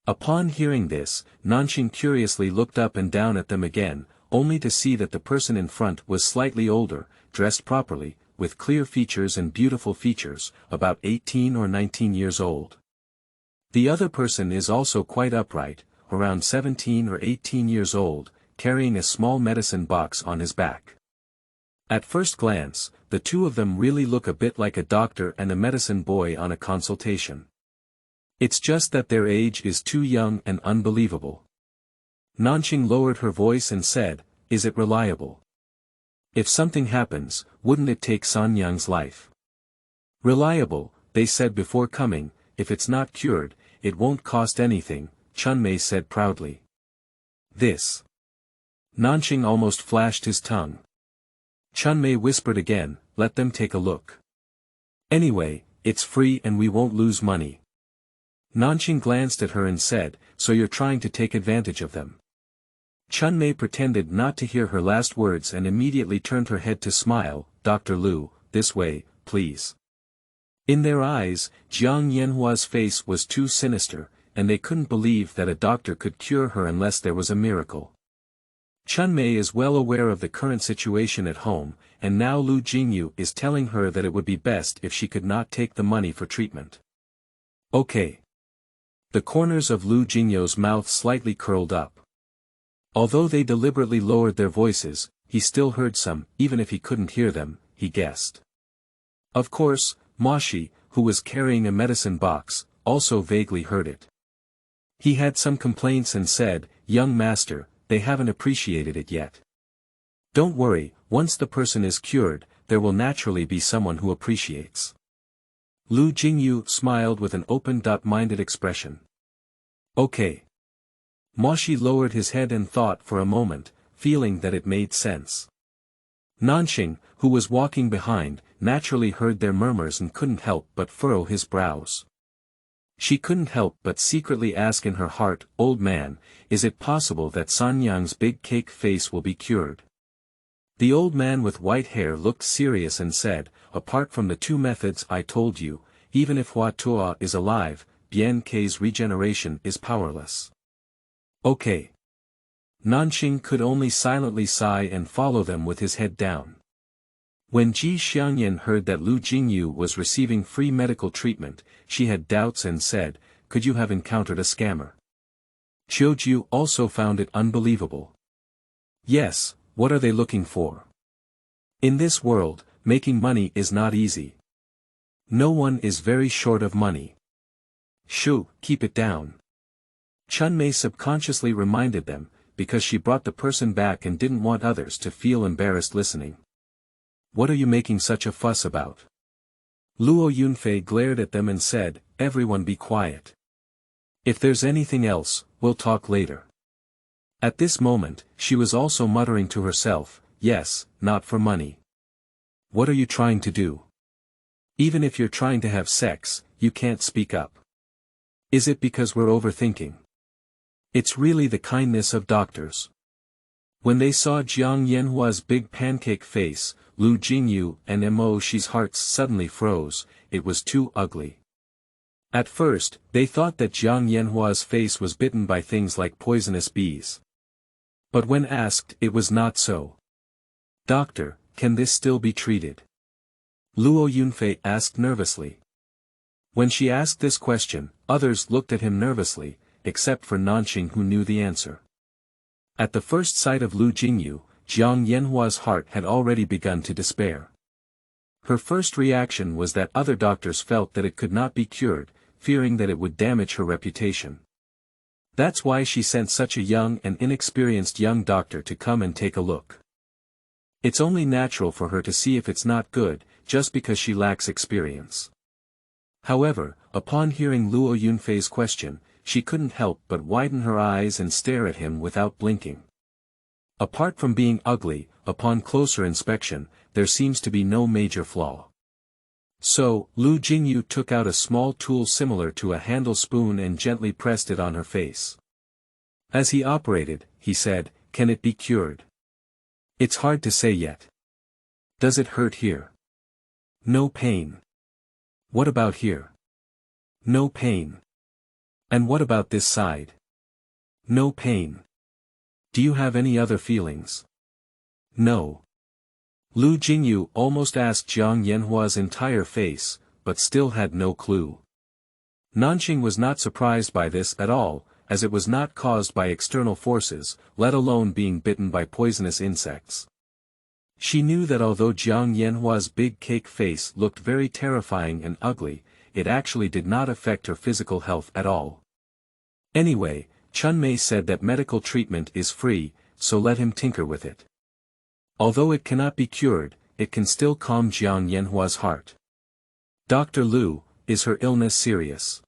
Upon hearing this, Nanxing curiously looked up and down at them again, only to see that the person in front was slightly older, dressed properly, with clear features and beautiful features, about 18 or 19 years old. The other person is also quite upright, around 17 or 18 years old, carrying a small medicine box on his back. At first glance, the two of them really look a bit like a doctor and a medicine boy on a consultation. It's just that their age is too young and unbelievable. Nanxing lowered her voice and said, "Is it reliable? If something happens, wouldn't it take Sanyang's life?" "Reliable," they said before coming, "if it's not cured, it won't cost anything," Chunmei said proudly. "This." Nanxing almost flashed his tongue. Chunmei whispered again, "Let them take a look. Anyway, it's free and we won't lose money." Nanxing glanced at her and said, "So you're trying to take advantage of them?" Chunmei pretended not to hear her last words and immediately turned her head to smile, "Dr. Lu, this way, please." In their eyes, Jiang Yanhua's face was too sinister, and they couldn't believe that a doctor could cure her unless there was a miracle. Chunmei is well aware of the current situation at home, and now Lu Jingyu is telling her that it would be best if she could not take the money for treatment. "Okay." The corners of Lu Jingyu's mouth slightly curled up. Although they deliberately lowered their voices, he still heard some, even if he couldn't hear them, he guessed. Of course, Moshi, who was carrying a medicine box, also vaguely heard it. He had some complaints and said, "Young master, they haven't appreciated it yet." "Don't worry, once the person is cured, there will naturally be someone who appreciates." Lu Jingyu smiled with an open-minded expression. "Okay." Moshi lowered his head and thought for a moment, feeling that it made sense. Nanxing, who was walking behind, naturally heard their murmurs and couldn't help but furrow his brows. She couldn't help but secretly ask in her heart, "Old man, is it possible that Sanyang's big cake face will be cured?" The old man with white hair looked serious and said, "Apart from the two methods I told you, even if Hua Tuo is alive, Bian Kei's regeneration is powerless." "Okay." Nanxing could only silently sigh and follow them with his head down. When Ji Xiangyan heard that Lu Jingyu was receiving free medical treatment, she had doubts and said, "Could you have encountered a scammer?" Qiuju also found it unbelievable. "Yes, what are they looking for? In this world, making money is not easy. No one is very short of money. Shoo, keep it down. Chunmei subconsciously reminded them, because she brought the person back and didn't want others to feel embarrassed listening. What are you making such a fuss about? Luo Yunfei glared at them and said, everyone be quiet. If there's anything else, we'll talk later. At this moment, she was also muttering to herself, yes, not for money. What are you trying to do? Even if you're trying to have sex, you can't speak up. Is it because we're overthinking? It's really the kindness of doctors. When they saw Jiang Yanhua's big pancake face, Lu Jingyu and Mo Shi's hearts suddenly froze. It was too ugly. At first, they thought that Jiang Yanhua's face was bitten by things like poisonous bees. But when asked, it was not so. Doctor, can this still be treated? Luo Yunfei asked nervously. When she asked this question, others looked at him nervously, except for Nanxing who knew the answer. At the first sight of Lu Jingyu, Jiang Yanhua's heart had already begun to despair. Her first reaction was that other doctors felt that it could not be cured, fearing that it would damage her reputation. That's why she sent such a young and inexperienced young doctor to come and take a look. It's only natural for her to see if it's not good, just because she lacks experience. However, upon hearing Luo Yunfei's question, she couldn't help but widen her eyes and stare at him without blinking. Apart from being ugly, upon closer inspection, there seems to be no major flaw. So, Lu Jingyu took out a small tool similar to a handle spoon and gently pressed it on her face. As he operated, he said, "Can it be cured?" "It's hard to say yet." "Does it hurt here?" "No pain." "What about here?" "No pain." "And what about this side?" "No pain." "Do you have any other feelings?" "No." Lu Jingyu almost asked Jiang Yanhua's entire face, but still had no clue. Nanxing was not surprised by this at all, as it was not caused by external forces, let alone being bitten by poisonous insects. She knew that although Jiang Yanhua's big cake face looked very terrifying and ugly, it actually did not affect her physical health at all. Anyway, Chunmei said that medical treatment is free, so let him tinker with it. Although it cannot be cured, it can still calm Jiang Yanhua's heart. "Dr. Lu, is her illness serious?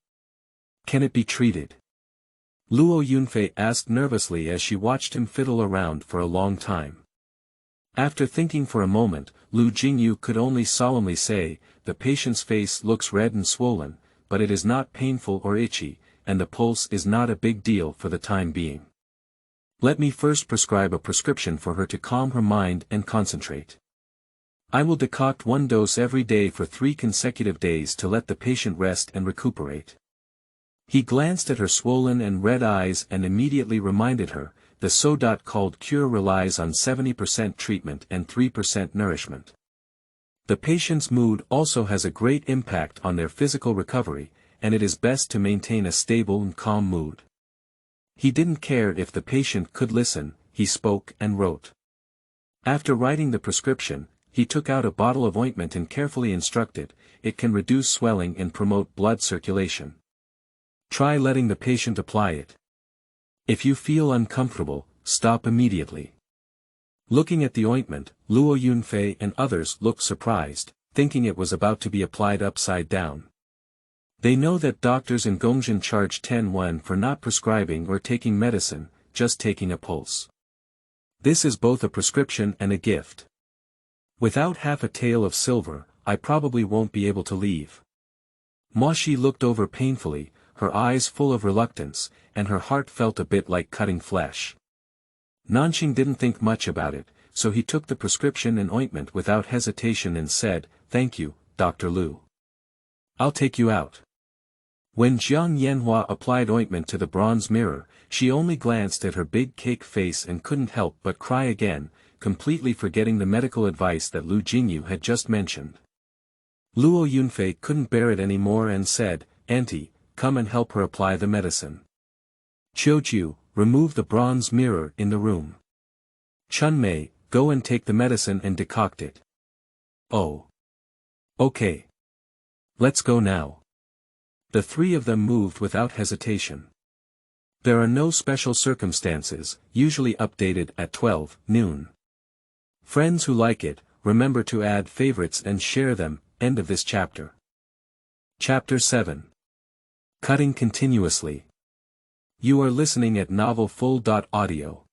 Can it be treated?" Luo Yunfei asked nervously as she watched him fiddle around for a long time. After thinking for a moment, Lu Jingyu could only solemnly say, "The patient's face looks red and swollen, but it is not painful or itchy, and the pulse is not a big deal for the time being. Let me first prescribe a prescription for her to calm her mind and concentrate. I will decoct 1 dose every day for 3 consecutive days to let the patient rest and recuperate." He glanced at her swollen and red eyes and immediately reminded her, the so-called cure relies on 70% treatment and 3% nourishment. The patient's mood also has a great impact on their physical recovery, and it is best to maintain a stable and calm mood. He didn't care if the patient could listen, he spoke and wrote. After writing the prescription, he took out a bottle of ointment and carefully instructed, "It can reduce swelling and promote blood circulation. Try letting the patient apply it. If you feel uncomfortable, stop immediately." Looking at the ointment, Luo Yunfei and others looked surprised, thinking it was about to be applied upside down. They know that doctors in Gongzhen charge 10 yuan for not prescribing or taking medicine, just taking a pulse. This is both a prescription and a gift. Without half a tael of silver, I probably won't be able to leave. Mo Shi looked over painfully, her eyes full of reluctance, and her heart felt a bit like cutting flesh. Nanxing didn't think much about it, so he took the prescription and ointment without hesitation and said, "Thank you, Dr. Lu. I'll take you out." When Jiang Yanhua applied ointment to the bronze mirror, she only glanced at her big cake face and couldn't help but cry again, completely forgetting the medical advice that Lu Jingyu had just mentioned. Luo Yunfei couldn't bear it anymore and said, "Auntie, come and help her apply the medicine. Qiujiu, remove the bronze mirror in the room. Chunmei, go and take the medicine and decoct it." "Oh. Okay. Let's go now." The three of them moved without hesitation. There are no special circumstances, usually updated at 12 noon. Friends who like it, remember to add favorites and share them. End of this chapter. Chapter 7. Cutting continuously. You are listening at novelfull.audio.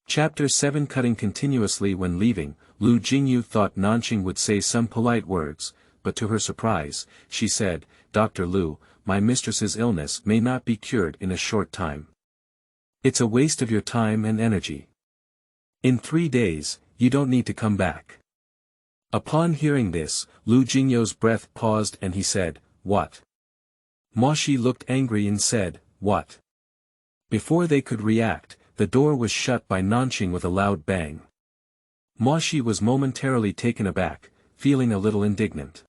Chapter 7. Cutting continuously. When leaving, Lu Jingyu thought Nanxing would say some polite words, but to her surprise, she said, "Dr. Lu, my mistress's illness may not be cured in a short time. It's a waste of your time and energy. In 3 days, you don't need to come back." Upon hearing this, Lu Jingyu's breath paused and he said, "What?" Ma Shi looked angry and said, "What?" Before they could react, the door was shut by Nanxing with a loud bang. Ma Shi was momentarily taken aback, feeling a little indignant.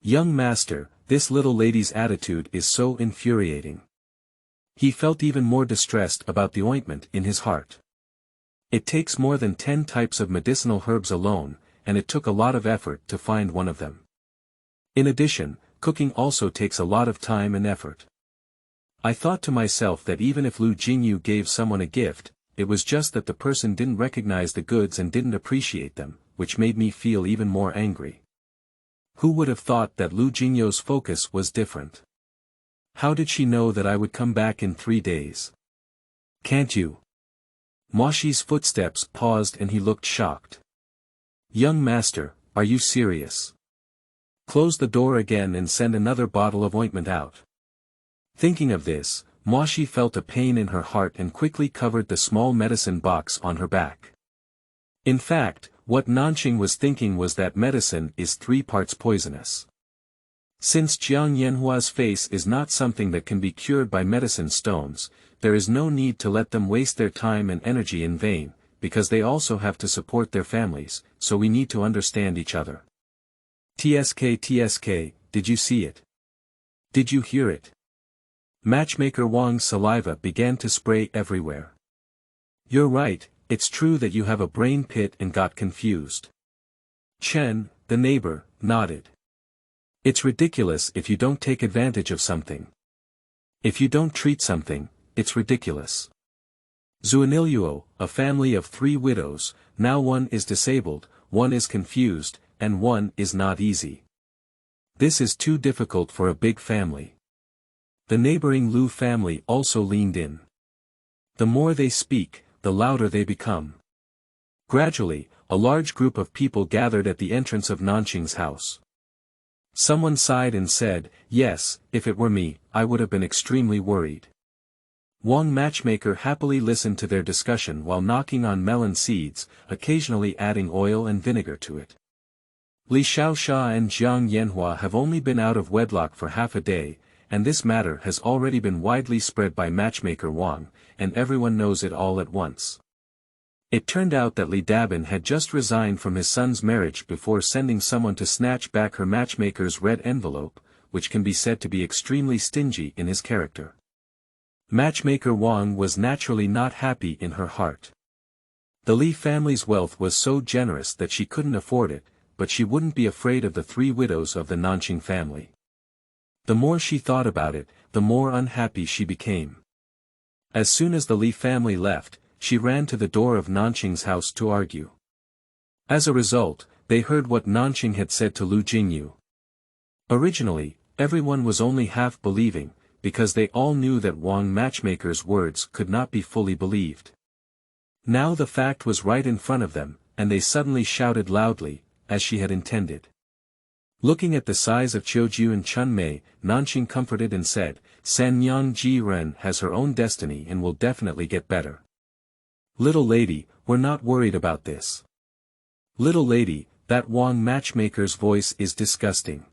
"Young master, this little lady's attitude is so infuriating." He felt even more distressed about the ointment in his heart. It takes more than 10 types of medicinal herbs alone, and it took a lot of effort to find one of them. In addition, cooking also takes a lot of time and effort. I thought to myself that even if Lu Jingyu gave someone a gift, it was just that the person didn't recognize the goods and didn't appreciate them, which made me feel even more angry. Who would have thought that Lu Jingyu's focus was different? How did she know that I would come back in 3 days? Can't you? Ma Shi's footsteps paused and he looked shocked. "Young master, are you serious? Close the door again and send another bottle of ointment out." Thinking of this, Ma Shi felt a pain in her heart and quickly covered the small medicine box on her back. In fact, what Nanxing was thinking was that medicine is 3 parts poisonous. Since Jiang Yanhua's face is not something that can be cured by medicine stones, there is no need to let them waste their time and energy in vain, because they also have to support their families, so we need to understand each other. TSK, did you see it? Did you hear it? Matchmaker Wang's saliva began to spray everywhere. "You're right, it's true that you have a brain pit and got confused." Chen, the neighbor, nodded. "It's ridiculous if you don't take advantage of something. If you don't treat something, it's ridiculous." Yuelao, a family of 3 widows, now one is disabled, one is confused, and one is not easy. This is too difficult for a big family. The neighboring Lu family also leaned in. The more they speak, the louder they become. Gradually, a large group of people gathered at the entrance of Nanxing's house. Someone sighed and said, "Yes, if it were me, I would have been extremely worried." Wang Matchmaker happily listened to their discussion while knocking on melon seeds, occasionally adding oil and vinegar to it. Li Xiaoxia and Jiang Yanhua have only been out of wedlock for half a day, and this matter has already been widely spread by Matchmaker Wang, and everyone knows it all at once. It turned out that Li Dabin had just resigned from his son's marriage before sending someone to snatch back her matchmaker's red envelope, which can be said to be extremely stingy in his character. Matchmaker Wang was naturally not happy in her heart. The Li family's wealth was so generous that she couldn't afford it, but she wouldn't be afraid of the 3 widows of the Nanxing family. The more she thought about it, the more unhappy she became. As soon as the Li family left, she ran to the door of Nanxing's house to argue. As a result, they heard what Nanxing had said to Lu Jingyu. Originally, everyone was only half believing, because they all knew that Wang Matchmaker's words could not be fully believed. Now the fact was right in front of them, and they suddenly shouted loudly, as she had intended. Looking at the size of Qiuju and Chunmei, Nanxing comforted and said, "Sanyang Ji-ren has her own destiny and will definitely get better. Little lady, we're not worried about this." "Little lady, that Wang Matchmaker's voice is disgusting."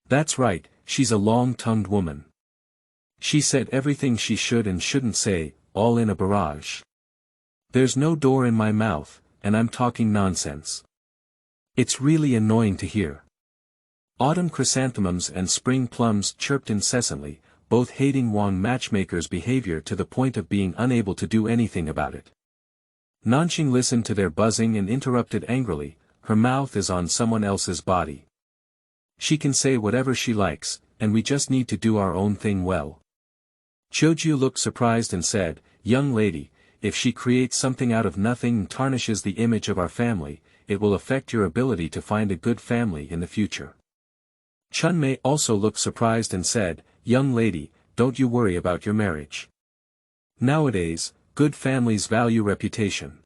"That's right, she's a long-tongued woman. She said everything she should and shouldn't say, all in a barrage. There's no door in my mouth, and I'm talking nonsense. It's really annoying to hear." Autumn chrysanthemums and spring plums chirped incessantly, both hating Wang Matchmaker's behavior to the point of being unable to do anything about it. Nanxing listened to their buzzing and interrupted angrily, "Her mouth is on someone else's body. She can say whatever she likes, and we just need to do our own thing well. Choju looked surprised and said, young lady, if she creates something out of nothing and tarnishes the image of our family, it will affect your ability to find a good family in the future. Chunmei also looked surprised and said, young lady, don't you worry about your marriage. Nowadays, good families value reputation.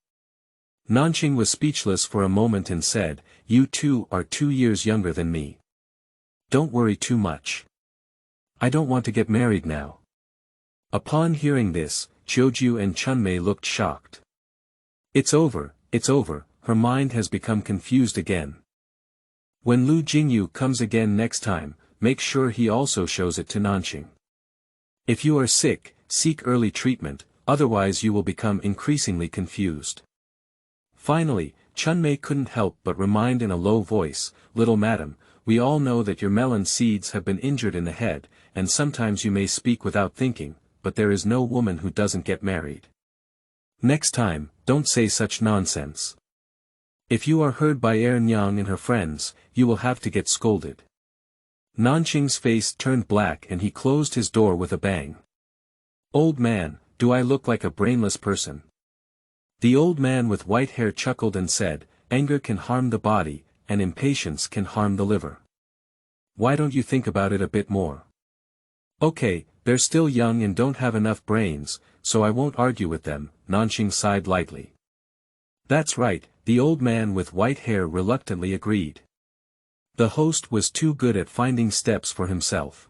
Nanxing was speechless for a moment and said, you two are 2 years younger than me. Don't worry too much. I don't want to get married now. Upon hearing this, Choju and Chunmei looked shocked. It's over, her mind has become confused again. When Lu Jingyu comes again next time, make sure he also shows it to Nanxing. If you are sick, seek early treatment, otherwise you will become increasingly confused. Finally, Chunmei couldn't help but remind in a low voice, little madam, we all know that your melon seeds have been injured in the head, and sometimes you may speak without thinking, but there is no woman who doesn't get married. Next time, don't say such nonsense. If you are heard by Nyang and her friends, you will have to get scolded. Nanxing's face turned black and he closed his door with a bang. Old man, do I look like a brainless person? The old man with white hair chuckled and said, anger can harm the body, and impatience can harm the liver. Why don't you think about it a bit more? Okay, they're still young and don't have enough brains, so I won't argue with them, Nanxing sighed lightly. That's right, the old man with white hair reluctantly agreed. The host was too good at finding steps for himself.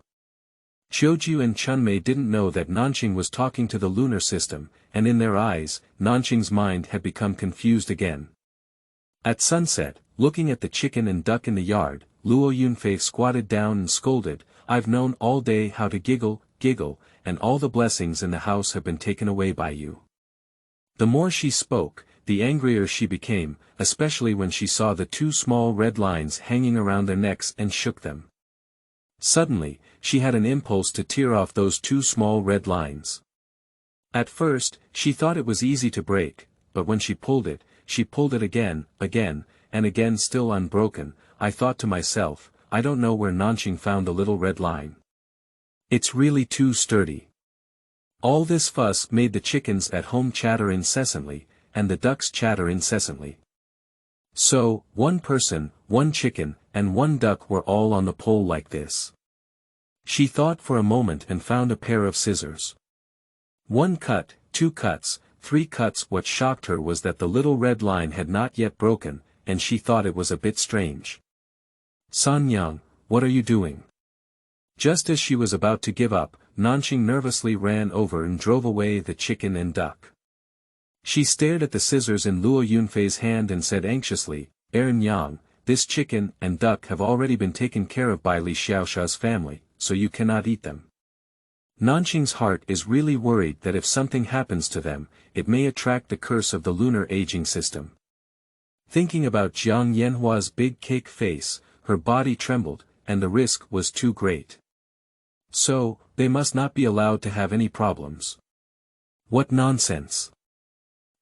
Choju and Chunmei didn't know that Nanxing was talking to the lunar system, and in their eyes, Nanxing's mind had become confused again. At sunset, looking at the chicken and duck in the yard, Luo Yunfei squatted down and scolded, I've known all day how to giggle, and all the blessings in the house have been taken away by you. The more she spoke, the angrier she became, especially when she saw the 2 small red lines hanging around their necks and shook them. Suddenly, she had an impulse to tear off those 2 small red lines. At first, she thought it was easy to break, but when she pulled it again, and again still unbroken. I thought to myself, I don't know where Nanxing found the little red line. It's really too sturdy. All this fuss made the chickens at home chatter incessantly, and the ducks chatter incessantly. So, 1 person, 1 chicken, and 1 duck were all on the pole like this. She thought for a moment and found a pair of scissors. 1 cut, 2 cuts, 3 cuts. What shocked her was that the little red line had not yet broken, and she thought it was a bit strange. Sanyang, what are you doing? Just as she was about to give up, Nanxing nervously ran over and drove away the chicken and duck. She stared at the scissors in Luo Yunfei's hand and said anxiously, Nyang, this chicken and duck have already been taken care of by Li Xiaosha's family, so you cannot eat them. Nanxing's heart is really worried that if something happens to them, it may attract the curse of the lunar aging system. Thinking about Jiang Yanhua's big cake face, her body trembled, and the risk was too great. So, they must not be allowed to have any problems. What nonsense!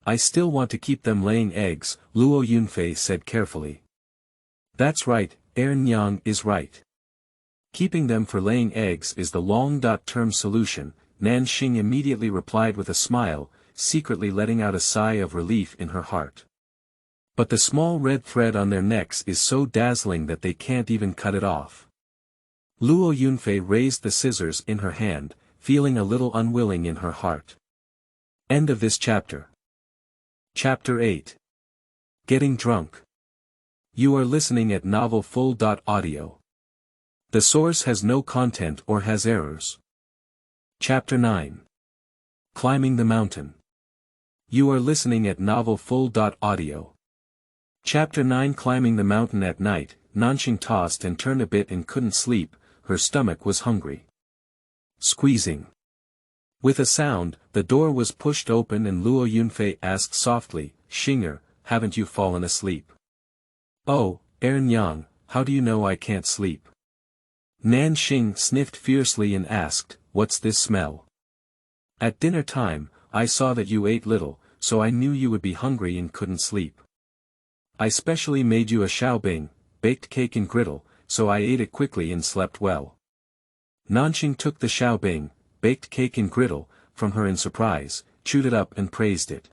I still want to keep them laying eggs, Luo Yunfei said carefully. That's right, Nyang is right. Keeping them for laying eggs is the long-term solution, Nanxing immediately replied with a smile, secretly letting out a sigh of relief in her heart. But the small red thread on their necks is so dazzling that they can't even cut it off. Luo Yunfei raised the scissors in her hand, feeling a little unwilling in her heart. End of this chapter. Chapter 8. Getting Drunk. You are listening at novelfull.audio. The source has no content or has errors. Chapter 9. Climbing the Mountain. You are listening at novelfull.audio. Chapter 9. Climbing the Mountain. At night, Nanxing tossed and turned a bit and couldn't sleep, her stomach was hungry. Squeezing. With a sound, the door was pushed open and Luo Yunfei asked softly, Xinger, haven't you fallen asleep? Oh, Nyang, how do you know I can't sleep? Nanxing sniffed fiercely and asked, what's this smell? At dinner time, I saw that you ate little, so I knew you would be hungry and couldn't sleep. I specially made you a xiaobing, baked cake and griddle, so I ate it quickly and slept well. Nanxing took the xiaobing, baked cake in griddle, from her in surprise, chewed it up and praised it.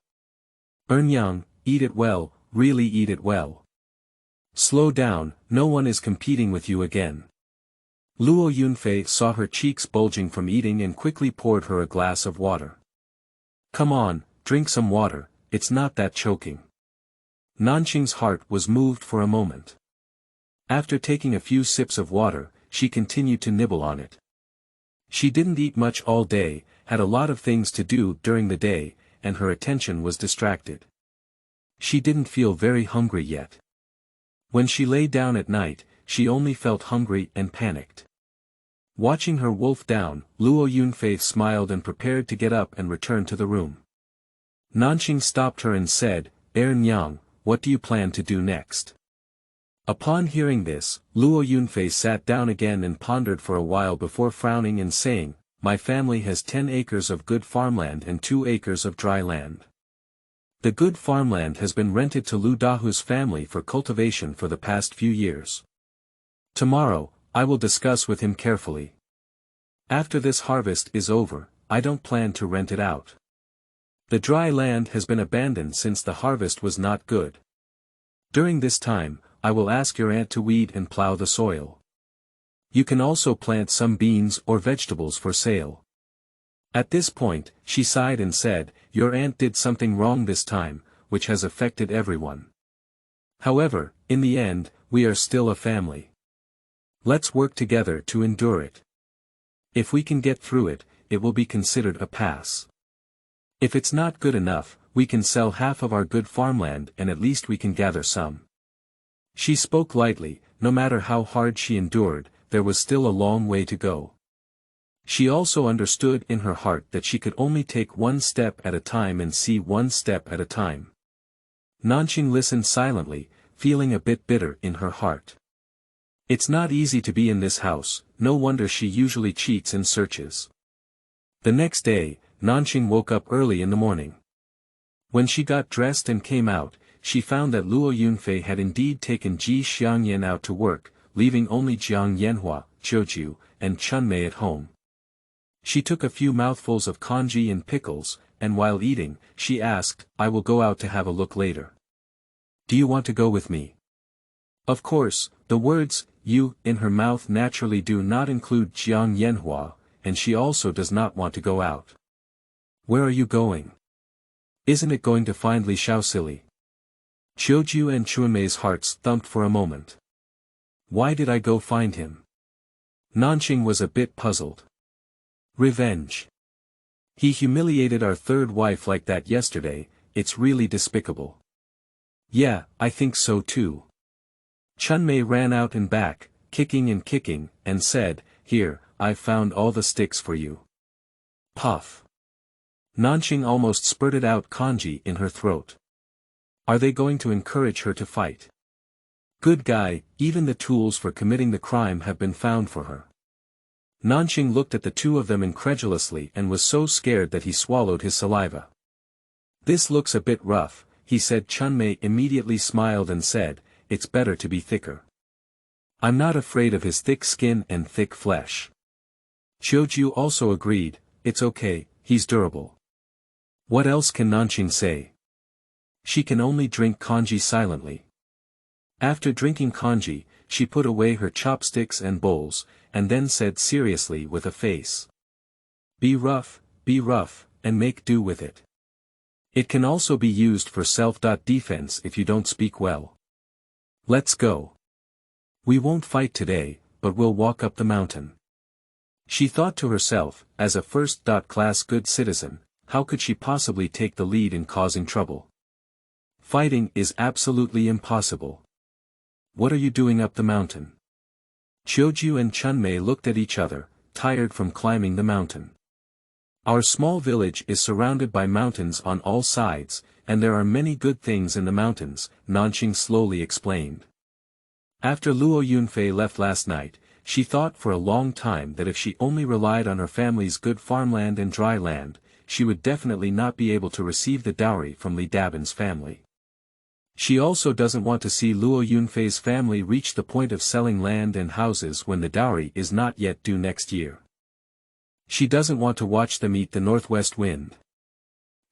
Yang, eat it well, really eat it well. Slow down, no one is competing with you again. Luo Yunfei saw her cheeks bulging from eating and quickly poured her a glass of water. Come on, drink some water, it's not that choking. Nanxing's heart was moved for a moment. After taking a few sips of water, she continued to nibble on it. She didn't eat much all day, had a lot of things to do during the day, and her attention was distracted. She didn't feel very hungry yet. When she lay down at night, she only felt hungry and panicked. Watching her wolf down, Luo Yunfei smiled and prepared to get up and return to the room. Nanxing stopped her and said, Yang, what do you plan to do next? Upon hearing this, Luo Yunfei sat down again and pondered for a while before frowning and saying, my family has 10 acres of good farmland and 2 acres of dry land. The good farmland has been rented to Lu Dahu's family for cultivation for the past few years. Tomorrow, I will discuss with him carefully. After this harvest is over, I don't plan to rent it out. The dry land has been abandoned since the harvest was not good. During this time, I will ask your aunt to weed and plow the soil. You can also plant some beans or vegetables for sale. At this point, she sighed and said, your aunt did something wrong this time, which has affected everyone. However, in the end, we are still a family. Let's work together to endure it. If we can get through it, it will be considered a pass. If it's not good enough, we can sell half of our good farmland and at least we can gather some. She spoke lightly, no matter how hard she endured, there was still a long way to go. She also understood in her heart that she could only take one step at a time and see one step at a time. Nanxing listened silently, feeling a bit bitter in her heart. It's not easy to be in this house, no wonder she usually cheats and searches. The next day, Nanxing woke up early in the morning. When she got dressed and came out, she found that Luo Yunfei had indeed taken Ji Xiangyan out to work, leaving only Jiang Yanhua, Qiujiu, and Chunmei at home. She took a few mouthfuls of congee and pickles, and while eating, she asked, I will go out to have a look later. Do you want to go with me? Of course, the words, you, in her mouth naturally do not include Jiang Yanhua, and she also does not want to go out. Where are you going? Isn't it going to find Li Shaoxili? Qiujiu and Chunmei's hearts thumped for a moment. Why did I go find him? Nanxing was a bit puzzled. Revenge. He humiliated our third wife like that yesterday, it's really despicable. Yeah, I think so too. Chunmei ran out and back, kicking, and said, here, I've found all the sticks for you. Puff. Nanxing almost spurted out congee in her throat. Are they going to encourage her to fight? Good guy, even the tools for committing the crime have been found for her. Nanxing looked at the two of them incredulously and was so scared that he swallowed his saliva. This looks a bit rough, he said. Chunmei immediately smiled and said, it's better to be thicker. I'm not afraid of his thick skin and thick flesh. Qiujiu also agreed, it's okay, he's durable. What else can Nanxing say? She can only drink congee silently. After drinking congee, she put away her chopsticks and bowls, and then said seriously with a face. Be rough, and make do with it. It can also be used for self-defense if you don't speak well. Let's go. We won't fight today, but we'll walk up the mountain. She thought to herself, as a first-class good citizen, how could she possibly take the lead in causing trouble? Fighting is absolutely impossible. What are you doing up the mountain? Qiujiu and Chunmei looked at each other, tired from climbing the mountain. Our small village is surrounded by mountains on all sides, and there are many good things in the mountains, Nanxing slowly explained. After Luo Yunfei left last night, she thought for a long time that if she only relied on her family's good farmland and dry land, she would definitely not be able to receive the dowry from Li Dabin's family. She also doesn't want to see Luo Yunfei's family reach the point of selling land and houses when the dowry is not yet due next year. She doesn't want to watch them eat the northwest wind.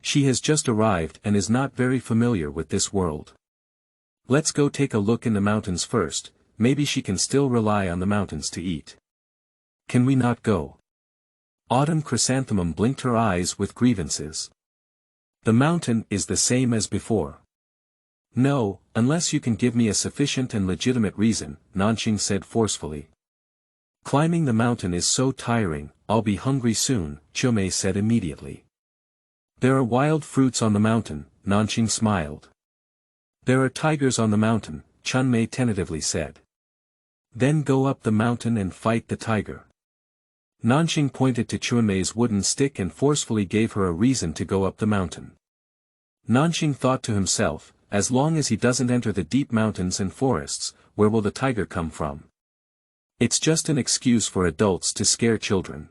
She has just arrived and is not very familiar with this world. Let's go take a look in the mountains first, maybe she can still rely on the mountains to eat. Can we not go? Autumn Chrysanthemum blinked her eyes with grievances. The mountain is the same as before. No, unless you can give me a sufficient and legitimate reason, Nanxing said forcefully. Climbing the mountain is so tiring, I'll be hungry soon, Chumei said immediately. There are wild fruits on the mountain, Nanxing smiled. There are tigers on the mountain, Chunmei tentatively said. Then go up the mountain and fight the tiger. Nanxing pointed to Chunmei's wooden stick and forcefully gave her a reason to go up the mountain. Nanxing thought to himself, as long as he doesn't enter the deep mountains and forests, where will the tiger come from? It's just an excuse for adults to scare children.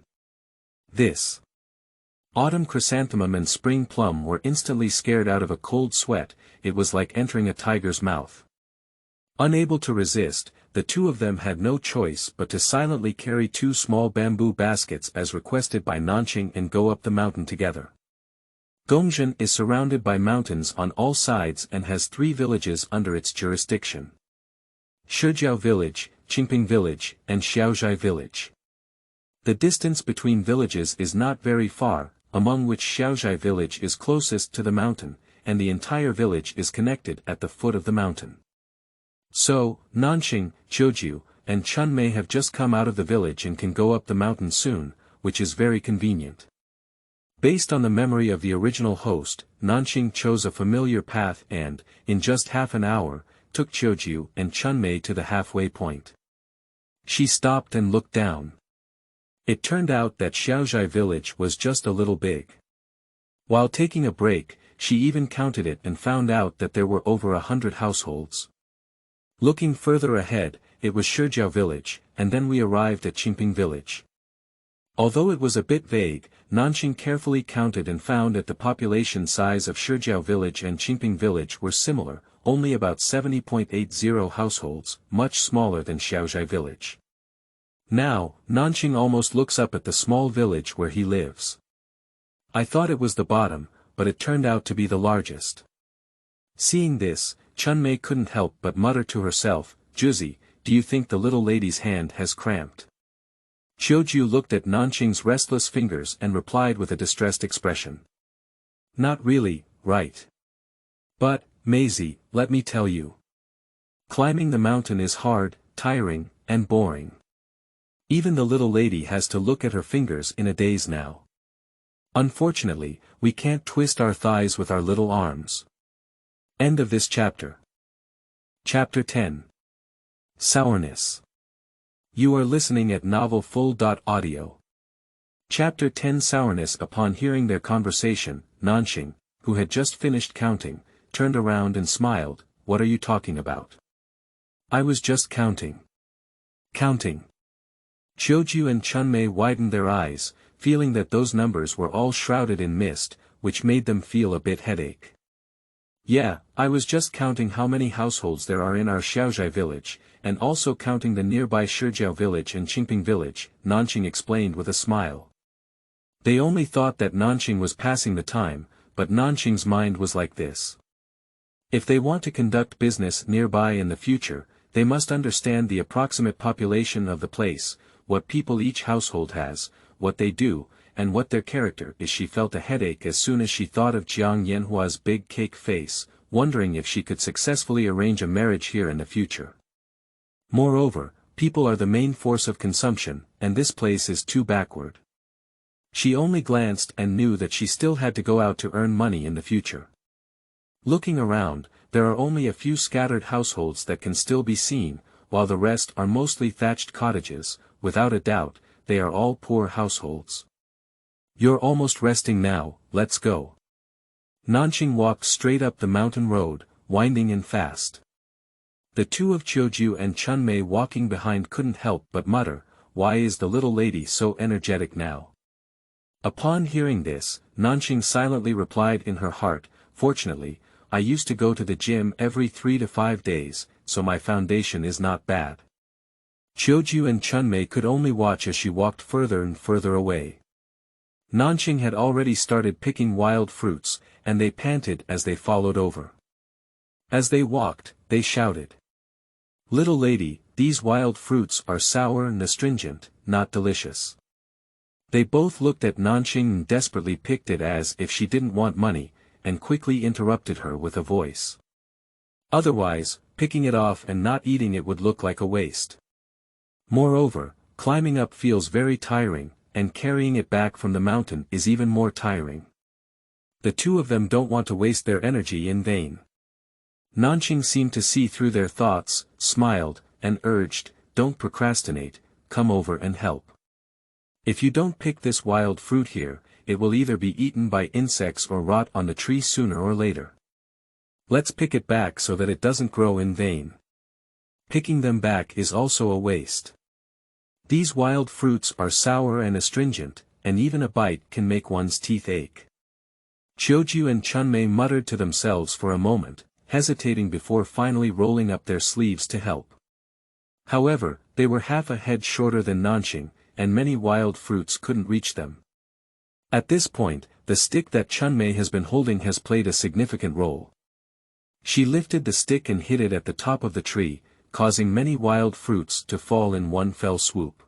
This. Autumn Chrysanthemum and Spring Plum were instantly scared out of a cold sweat, it was like entering a tiger's mouth. Unable to resist, the two of them had no choice but to silently carry 2 small bamboo baskets as requested by Nanxing and go up the mountain together. Gongzhen is surrounded by mountains on all sides and has 3 villages under its jurisdiction. Shijiao Village, Qingping Village, and Xiaozhai Village. The distance between villages is not very far, among which Xiaozhai Village is closest to the mountain, and the entire village is connected at the foot of the mountain. So, Nanxing, Qiuju, and Chunmei have just come out of the village and can go up the mountain soon, which is very convenient. Based on the memory of the original host, Nanxing chose a familiar path and, in just half an hour, took Qiuju and Chunmei to the halfway point. She stopped and looked down. It turned out that Xiaozhai village was just a little big. While taking a break, she even counted it and found out that there were over 100 households. Looking further ahead, it was Shijiao village, and then we arrived at Qingping village. Although it was a bit vague, Nanxing carefully counted and found that the population size of Shijiao village and Qingping village were similar, only about 70.80 households, much smaller than Xiaozhai village. Now, Nanxing almost looks up at the small village where he lives. I thought it was the bottom, but it turned out to be the largest. Seeing this, Chunmei couldn't help but mutter to herself, Juzi, do you think the little lady's hand has cramped? Qiuju looked at Nanxing's restless fingers and replied with a distressed expression. Not really, right? But, Maisie, let me tell you. Climbing the mountain is hard, tiring, and boring. Even the little lady has to look at her fingers in a daze now. Unfortunately, we can't twist our thighs with our little arms. End of this chapter. Chapter 10. Sourness. You are listening at novelfull.audio. Chapter 10. Sourness. Upon hearing their conversation, Nanxing, who had just finished counting, turned around and smiled. What are you talking about? I was just counting. Counting. Qiuju and Chunmei widened their eyes, feeling that those numbers were all shrouded in mist, which made them feel a bit headache. Yeah, I was just counting how many households there are in our Xiaozhai village, and also counting the nearby Shijiao village and Qingping village, Nanxing explained with a smile. They only thought that Nanxing was passing the time, but Nanxing's mind was like this. If they want to conduct business nearby in the future, they must understand the approximate population of the place, what people each household has, what they do, and what their character is. She felt a headache as soon as she thought of Jiang Yanhua's big cake face, wondering if she could successfully arrange a marriage here in the future. Moreover, people are the main force of consumption, and this place is too backward. She only glanced and knew that she still had to go out to earn money in the future. Looking around, there are only a few scattered households that can still be seen, while the rest are mostly thatched cottages. Without a doubt, they are all poor households. You're almost resting now, let's go. Nanxing walked straight up the mountain road, winding and fast. The two of Qiuju and Chunmei walking behind couldn't help but mutter, why is the little lady so energetic now? Upon hearing this, Nanxing silently replied in her heart, fortunately, I used to go to the gym every 3 to 5 days, so my foundation is not bad. Qiuju and Chunmei could only watch as she walked further and further away. Nanxing had already started picking wild fruits, and they panted as they followed over. As they walked, they shouted, "Little lady, these wild fruits are sour and astringent, not delicious." They both looked at Nanxing and desperately picked it as if she didn't want money, and quickly interrupted her with a voice. Otherwise, picking it off and not eating it would look like a waste. Moreover, climbing up feels very tiring, and carrying it back from the mountain is even more tiring. The two of them don't want to waste their energy in vain. Nanxing seemed to see through their thoughts, smiled, and urged, "Don't procrastinate, come over and help. If you don't pick this wild fruit here, it will either be eaten by insects or rot on the tree sooner or later. Let's pick it back so that it doesn't grow in vain. Picking them back is also a waste. These wild fruits are sour and astringent, and even a bite can make one's teeth ache." Qiuju and Chunmei muttered to themselves for a moment, hesitating before finally rolling up their sleeves to help. However, they were half a head shorter than Nanxing, and many wild fruits couldn't reach them. At this point, the stick that Chunmei has been holding has played a significant role. She lifted the stick and hit it at the top of the tree, causing many wild fruits to fall in one fell swoop.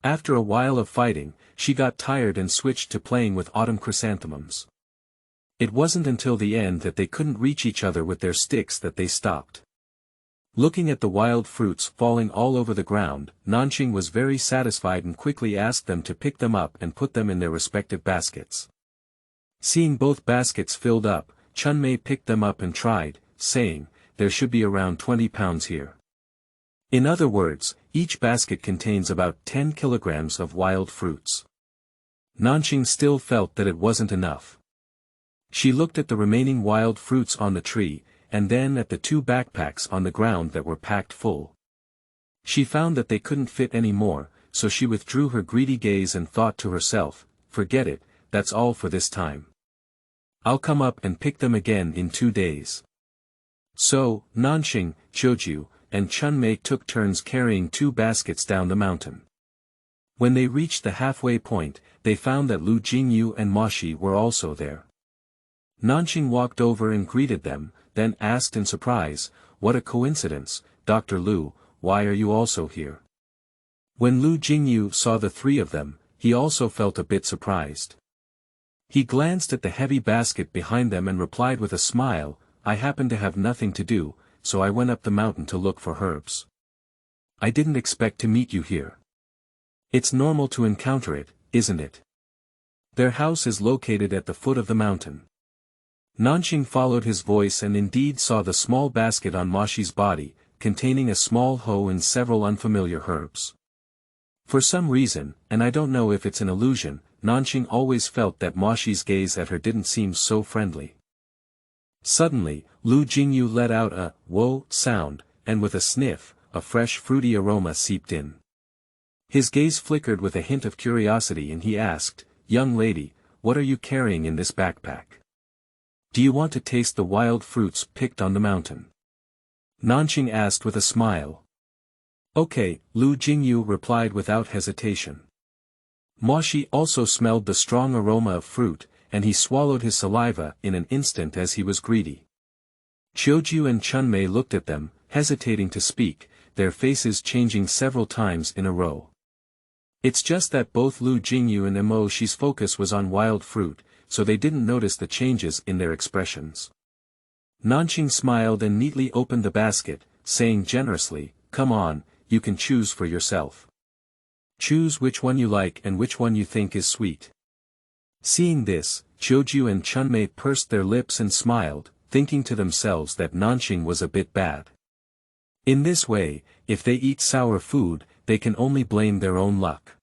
After a while of fighting, she got tired and switched to playing with autumn chrysanthemums. It wasn't until the end that they couldn't reach each other with their sticks that they stopped. Looking at the wild fruits falling all over the ground, Nanxing was very satisfied and quickly asked them to pick them up and put them in their respective baskets. Seeing both baskets filled up, Chunmei picked them up and tried, saying, "There should be around 20 pounds here." In other words, each basket contains about 10 kilograms of wild fruits. Nanxing still felt that it wasn't enough. She looked at the remaining wild fruits on the tree, and then at the 2 backpacks on the ground that were packed full. She found that they couldn't fit any more, so she withdrew her greedy gaze and thought to herself, "Forget it, that's all for this time. I'll come up and pick them again in 2 days." So, Nanxing, Qiuju, and Chunmei took turns carrying 2 baskets down the mountain. When they reached the halfway point, they found that Lu Jingyu and Moshi were also there. Nanxing walked over and greeted them, then asked in surprise, "What a coincidence, Dr. Lu, why are you also here?" When Lu Jingyu saw the 3 of them, he also felt a bit surprised. He glanced at the heavy basket behind them and replied with a smile, "I happen to have nothing to do, so I went up the mountain to look for herbs. I didn't expect to meet you here. It's normal to encounter it, isn't it? Their house is located at the foot of the mountain." Nanxing followed his voice and indeed saw the small basket on Moshi's body, containing a small hoe and several unfamiliar herbs. For some reason, and I don't know if it's an illusion, Nanxing always felt that Moshi's gaze at her didn't seem so friendly. Suddenly, Lu Jingyu let out a "whoa" sound, and with a sniff, a fresh fruity aroma seeped in. His gaze flickered with a hint of curiosity and he asked, "Young lady, what are you carrying in this backpack? Do you want to taste the wild fruits picked on the mountain?" Nanxing asked with a smile. "Okay," Lu Jingyu replied without hesitation. Moshi also smelled the strong aroma of fruit, and he swallowed his saliva in an instant as he was greedy. Qiuju and Chunmei looked at them, hesitating to speak, their faces changing several times in a row. It's just that both Lu Jingyu and Moshi's focus was on wild fruit, so they didn't notice the changes in their expressions. Nanxing smiled and neatly opened the basket, saying generously, "Come on, you can choose for yourself. Choose which one you like and which one you think is sweet." Seeing this, Qiuju and Chunmei pursed their lips and smiled, thinking to themselves that Nanxing was a bit bad. In this way, if they eat sour food, they can only blame their own luck.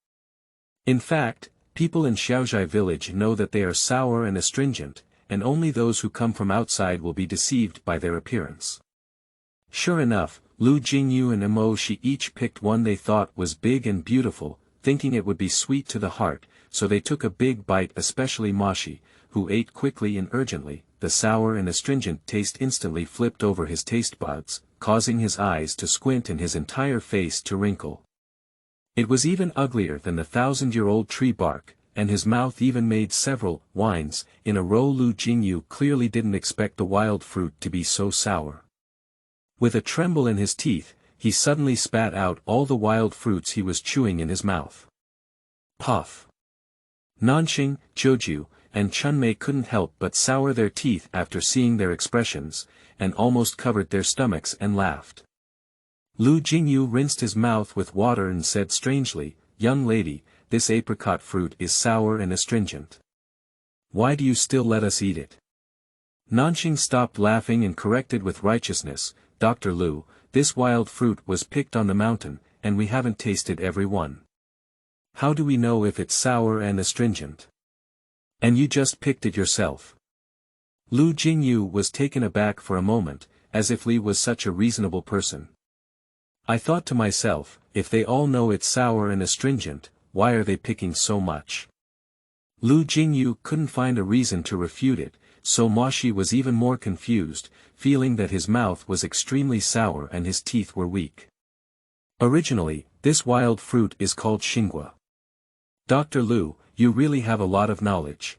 In fact, people in Xiaozhai village know that they are sour and astringent, and only those who come from outside will be deceived by their appearance. Sure enough, Lu Jingyu and Moshi each picked one they thought was big and beautiful, thinking it would be sweet to the heart, so they took a big bite, especially Moshi, who ate quickly and urgently, the sour and astringent taste instantly flipped over his taste buds, causing his eyes to squint and his entire face to wrinkle. It was even uglier than the 1,000-year-old tree bark, and his mouth even made several whines in a row. Lu Jingyu clearly didn't expect the wild fruit to be so sour. With a tremble in his teeth, he suddenly spat out all the wild fruits he was chewing in his mouth. Puff! Nanxing, Joju, and Chunmei couldn't help but sour their teeth after seeing their expressions, and almost covered their stomachs and laughed. Lu Jingyu rinsed his mouth with water and said strangely, "Young lady, this apricot fruit is sour and astringent. Why do you still let us eat it?" Nanxing stopped laughing and corrected with righteousness, "Dr. Lu, this wild fruit was picked on the mountain, and we haven't tasted every one. How do we know if it's sour and astringent? And you just picked it yourself." Lu Jingyu was taken aback for a moment, as if Li was such a reasonable person. "I thought to myself, if they all know it's sour and astringent, why are they picking so much?" Lu Jingyu couldn't find a reason to refute it, so Moshi was even more confused, feeling that his mouth was extremely sour and his teeth were weak. Originally, this wild fruit is called Xinghua. "Dr. Lu, you really have a lot of knowledge."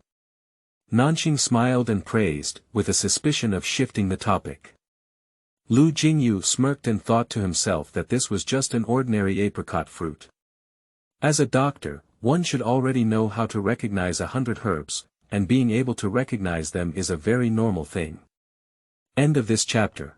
Nanxing smiled and praised, with a suspicion of shifting the topic. Lu Jingyu smirked and thought to himself that this was just an ordinary apricot fruit. As a doctor, one should already know how to recognize 100 herbs, and being able to recognize them is a very normal thing. End of this chapter.